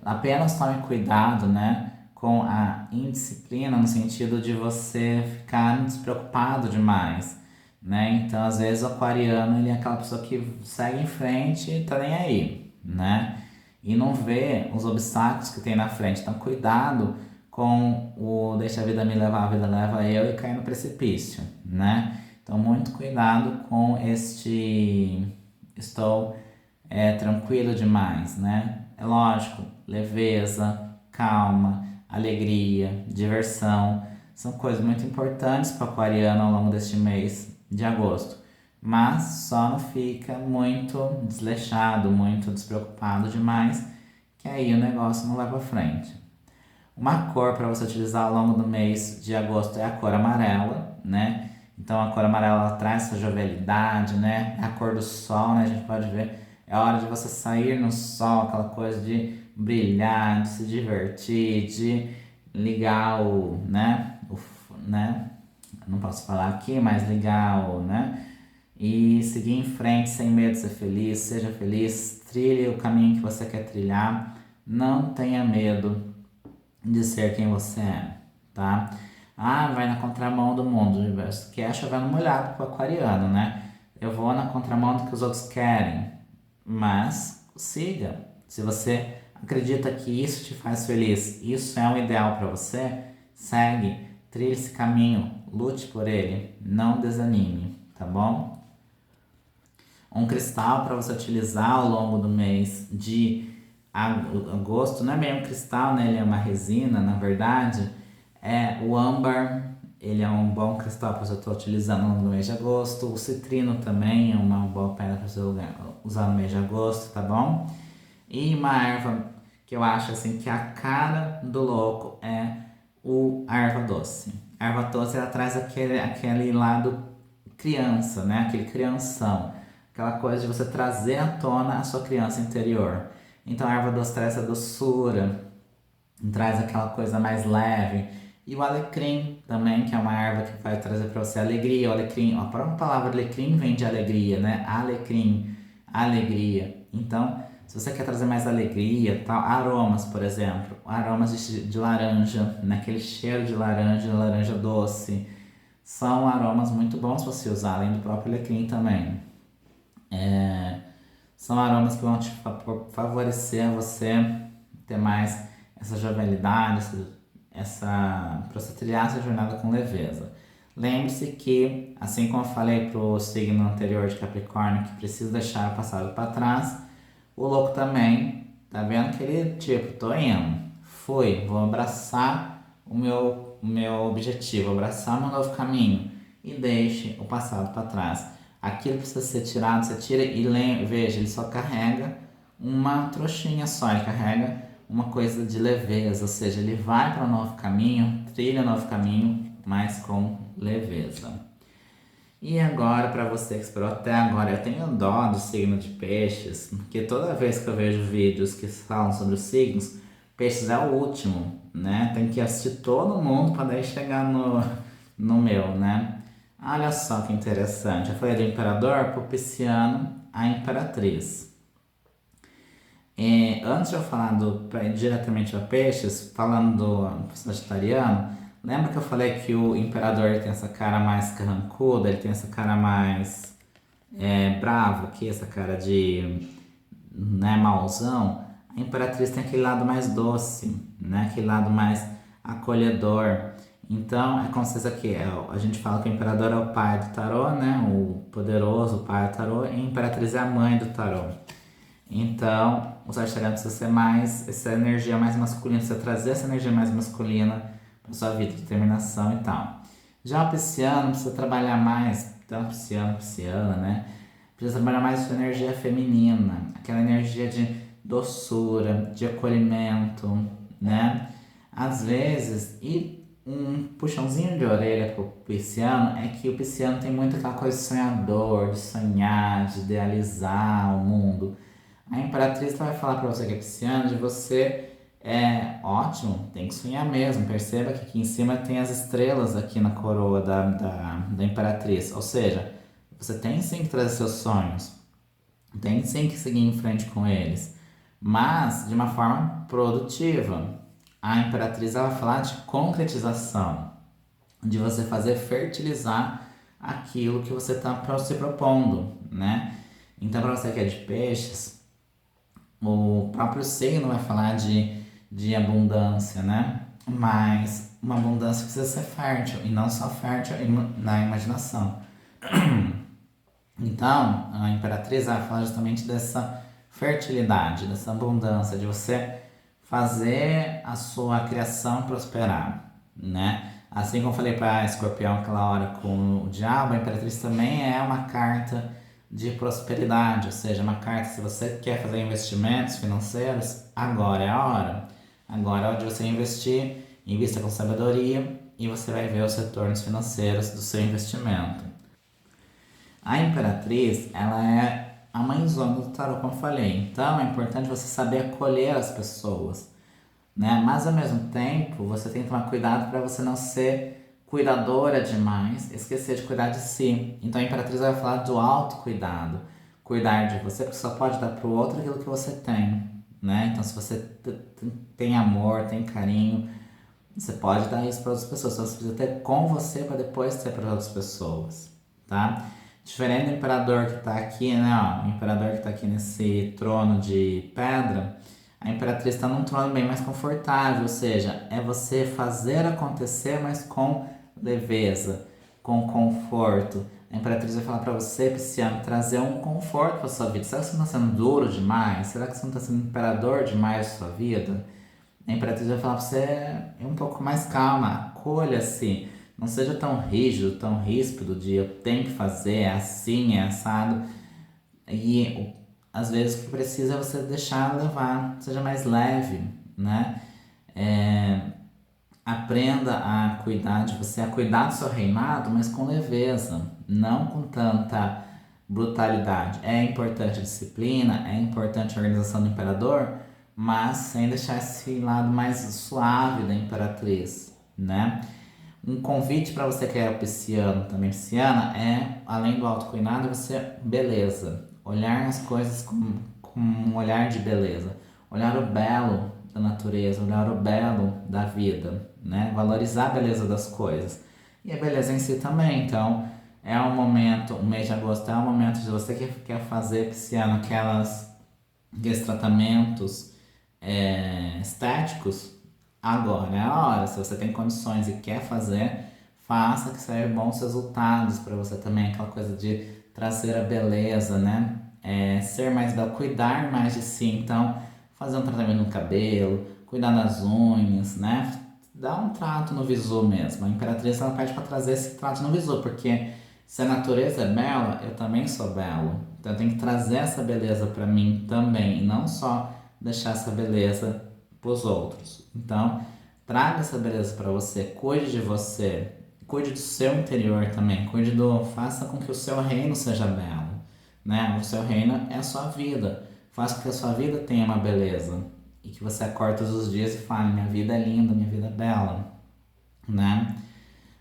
Apenas tome cuidado, né, com a indisciplina no sentido de você ficar despreocupado demais, né? Então, às vezes o aquariano, ele é aquela pessoa que segue em frente e tá nem aí, né? E não vê os obstáculos que tem na frente. Então, cuidado com o deixa a vida me levar, a vida leva eu e cair no precipício, né? Então, muito cuidado com estou tranquilo demais, né? É lógico, leveza, calma, alegria, diversão, são coisas muito importantes para o aquariano ao longo deste mês de agosto. Mas só não fica muito desleixado, muito despreocupado demais, que aí o negócio não vai para frente. Uma cor para você utilizar ao longo do mês de agosto é a cor amarela, né? Então a cor amarela ela traz essa jovialidade, né? É a cor do sol, né? A gente pode ver. É hora de você sair no sol, aquela coisa de brilhar, de se divertir, de ligar né? Não posso falar aqui, mas ligar né? E seguir em frente sem medo de ser feliz, seja feliz, trilhe o caminho que você quer trilhar, não tenha medo de ser quem você é, tá? Ah, vai na contramão do mundo, do universo. Que é chovendo molhado pro aquariano, né? Eu vou na contramão do que os outros querem, mas siga. Se você acredita que isso te faz feliz, isso é um ideal para você, segue, trilhe esse caminho, lute por ele, não desanime, tá bom? Um cristal para você utilizar ao longo do mês de agosto, não é bem um cristal, né? Ele é uma resina, na verdade. É o âmbar, ele é um bom cristal para você estar utilizando no mês de agosto. O citrino também é uma boa pedra para você usar no mês de agosto, tá bom? E uma erva que eu acho assim que a cara do louco é a erva doce. A erva doce ela traz aquele lado criança, né? Aquele crianção. Aquela coisa de você trazer à tona a sua criança interior. Então a erva doce traz essa doçura, traz aquela coisa mais leve. E o alecrim também, que é uma erva que vai trazer para você alegria. O alecrim, a própria palavra alecrim vem de alegria, né? Alecrim, alegria. Então, se você quer trazer mais alegria, tal, aromas, por exemplo, aromas de laranja, naquele cheiro de laranja doce, são aromas muito bons para você usar, além do próprio alecrim também. São aromas que vão te favorecer a você ter mais essa jovialidade, para você trilhar essa jornada com leveza. Lembre-se que, assim como eu falei para o signo anterior de Capricórnio, que precisa deixar o passado para trás, o louco também, tá vendo que ele, tipo, tô indo, fui, vou abraçar o meu objetivo, abraçar o meu novo caminho e deixe o passado para trás. Aquilo precisa ser tirado, você tira e veja, ele só carrega uma trouxinha só, ele carrega uma coisa de leveza, ou seja, ele vai para um novo caminho, trilha um novo caminho, mas com leveza. E agora, para você que esperou até agora, eu tenho dó do signo de peixes, porque toda vez que eu vejo vídeos que falam sobre os signos, peixes é o último, né? Tem que assistir todo mundo para daí chegar no meu, né? Olha só que interessante. Eu falei do imperador pro pisciano, a imperatriz. Antes de eu falar diretamente a peixes, falando do sagitariano, lembra que eu falei que o imperador ele tem essa cara mais carrancuda, ele tem essa cara mais bravo aqui, essa cara de né, mauzão? A imperatriz tem aquele lado mais doce, né? Aquele lado mais acolhedor. Então, é como se isso aqui, a gente fala que o imperador é o pai do tarô, né? O poderoso pai do tarô, e a imperatriz é a mãe do tarô. Então, o sagitariano precisa ser mais, essa energia mais masculina, precisa trazer essa energia mais masculina para sua vida, determinação e tal. Já o pisciano precisa trabalhar mais, então pisciana, né? Precisa trabalhar mais sua energia feminina, aquela energia de doçura, de acolhimento, né? Às vezes, e um puxãozinho de orelha pro pisciano é que o pisciano tem muito aquela coisa de sonhador, de sonhar, de idealizar o mundo. A imperatriz vai falar para você que é pisciano de você é ótimo, tem que sonhar mesmo. Perceba que aqui em cima tem as estrelas aqui na coroa da imperatriz. Ou seja, você tem sim que trazer seus sonhos, tem sim que seguir em frente com eles, mas de uma forma produtiva. A imperatriz ela vai falar de concretização, de você fazer fertilizar aquilo que você está se propondo, né? Então, para você que é de peixes, o próprio signo vai falar de abundância, né? Mas uma abundância precisa ser fértil e não só fértil na imaginação. Então, a imperatriz vai falar justamente dessa fertilidade, dessa abundância, de você fazer a sua criação prosperar, né? Assim como eu falei para Escorpião aquela hora com o diabo, a imperatriz também é uma carta de prosperidade, ou seja, uma carta se você quer fazer investimentos financeiros, agora é a hora. Agora é a hora de você investir, invista com sabedoria e você vai ver os retornos financeiros do seu investimento. A imperatriz, ela é a mãezona do tarot, como eu falei. Então é importante você saber acolher as pessoas, né? Mas ao mesmo tempo, você tem que tomar cuidado para você não ser cuidadora demais, esquecer de cuidar de si. Então a imperatriz vai falar do autocuidado, cuidar de você, porque só pode dar para o outro aquilo que você tem, né? Então se você tem amor, tem carinho, você pode dar isso para outras pessoas, só você precisa ter com você para depois ter para outras pessoas, tá? Diferente do imperador que está aqui, né? Ó, o imperador que está aqui nesse trono de pedra, a imperatriz está num trono bem mais confortável, ou seja, é você fazer acontecer, mas com leveza, com conforto. A imperatriz vai falar para você, pisciano, trazer um conforto para sua vida. Será que você não está sendo duro demais? Será que você não está sendo imperador demais da sua vida? A imperatriz vai falar para você um pouco mais calma, acolha-se. Não seja tão rígido, tão ríspido de eu tenho que fazer, é assim, é assado. E às vezes o que precisa é você deixar levar, seja mais leve, né? Aprenda a cuidar de você, a cuidar do seu reinado, mas com leveza, não com tanta brutalidade. É importante a disciplina, é importante a organização do imperador, mas sem deixar esse lado mais suave da imperatriz, né? Um convite para você que é pisciano, também pisciana, é, além do autocuidado, você, beleza. Olhar as coisas com um olhar de beleza. Olhar o belo da natureza, olhar o belo da vida, né? Valorizar a beleza das coisas. E a beleza em si também. Então, é um momento, o mês de agosto é um momento de você que quer fazer, pisciano, aqueles tratamentos estéticos. Agora é a hora, se você tem condições e quer fazer, faça que saia bons resultados para você também, aquela coisa de trazer a beleza, né? Ser mais belo, cuidar mais de si, então fazer um tratamento no cabelo, cuidar das unhas, né? Dar um trato no visu mesmo. A imperatriz ela pede para trazer esse trato no visu, porque se a natureza é bela, eu também sou belo. Então eu tenho que trazer essa beleza para mim também, e não só deixar essa beleza para os outros. Então, traga essa beleza para você, cuide de você, cuide do seu interior também, faça com que o seu reino seja belo, né? O seu reino é a sua vida, faça com que a sua vida tenha uma beleza e que você acorde todos os dias e fale, minha vida é linda, minha vida é bela, né?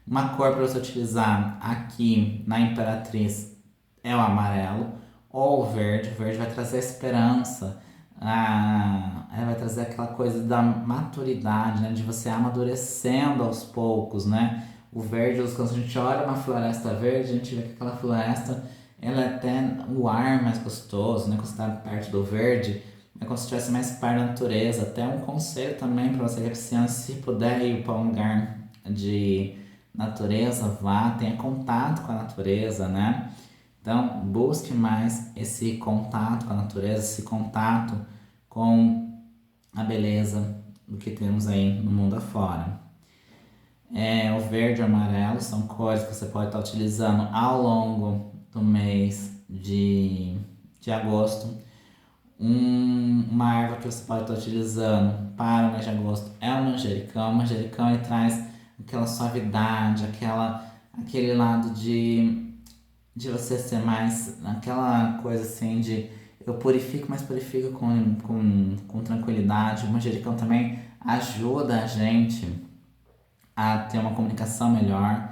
Uma cor para você utilizar aqui na Imperatriz é o amarelo ou o verde. O verde vai trazer esperança, vai trazer aquela coisa da maturidade, né? De você amadurecendo aos poucos, né? O verde, quando a gente olha uma floresta verde, a gente vê que aquela floresta, ela é até o ar mais gostoso, né? Quando você está perto do verde, é como se estivesse mais perto da natureza. Até um conselho também para você que é pisciano, se puder ir para um lugar de natureza, vá, tenha contato com a natureza, né? Então, busque mais esse contato com a natureza, esse contato com a beleza do que temos aí no mundo afora. O verde e o amarelo são cores que você pode estar utilizando ao longo do mês de agosto. Uma árvore que você pode estar utilizando para o mês de agosto é o manjericão. O manjericão ele traz aquela suavidade, aquele lado de você ser mais, aquela coisa assim de eu purifico, mas purifico com tranquilidade. O manjericão também ajuda a gente a ter uma comunicação melhor.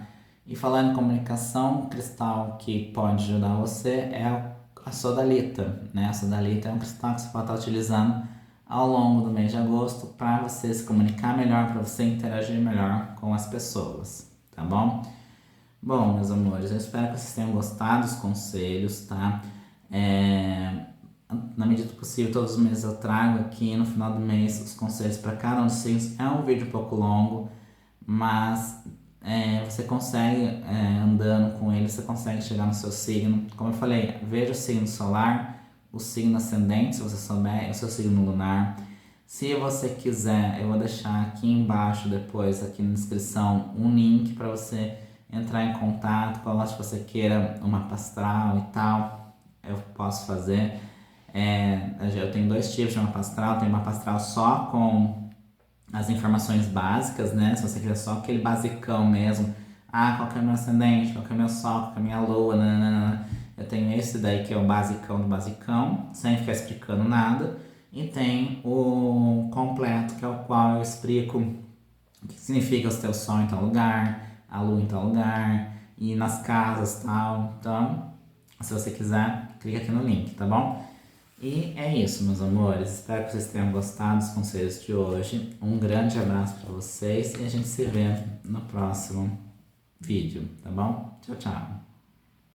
E falando em comunicação, o cristal que pode ajudar você é a sodalita, né? A sodalita é um cristal que você pode estar utilizando ao longo do mês de agosto para você se comunicar melhor, para você interagir melhor com as pessoas, tá bom? Bom, meus amores, eu espero que vocês tenham gostado dos conselhos, tá? Na medida do possível, todos os meses eu trago aqui no final do mês os conselhos para cada um dos signos. É um vídeo um pouco longo, mas você consegue, andando com ele, você consegue chegar no seu signo. Como eu falei, veja o signo solar, o signo ascendente, se você souber, o seu signo lunar. Se você quiser, eu vou deixar aqui embaixo, depois, aqui na descrição, um link para você entrar em contato, se você queira uma mapa astral e tal, eu posso fazer. Eu tenho dois tipos de mapa astral, tem mapa astral só com as informações básicas, né? Se você quiser só aquele basicão mesmo, qual que é o meu ascendente, qual que é o meu sol, qual que é a minha lua, nananana. Eu tenho esse daí que é o basicão do basicão, sem ficar explicando nada. E tem o completo, que é o qual eu explico o que significa o teu sol em tal lugar, a lua em tal lugar, e nas casas e tal. Então, se você quiser, clica aqui no link, tá bom? E é isso, meus amores. Espero que vocês tenham gostado dos conselhos de hoje. Um grande abraço para vocês e a gente se vê no próximo vídeo, tá bom? Tchau, tchau.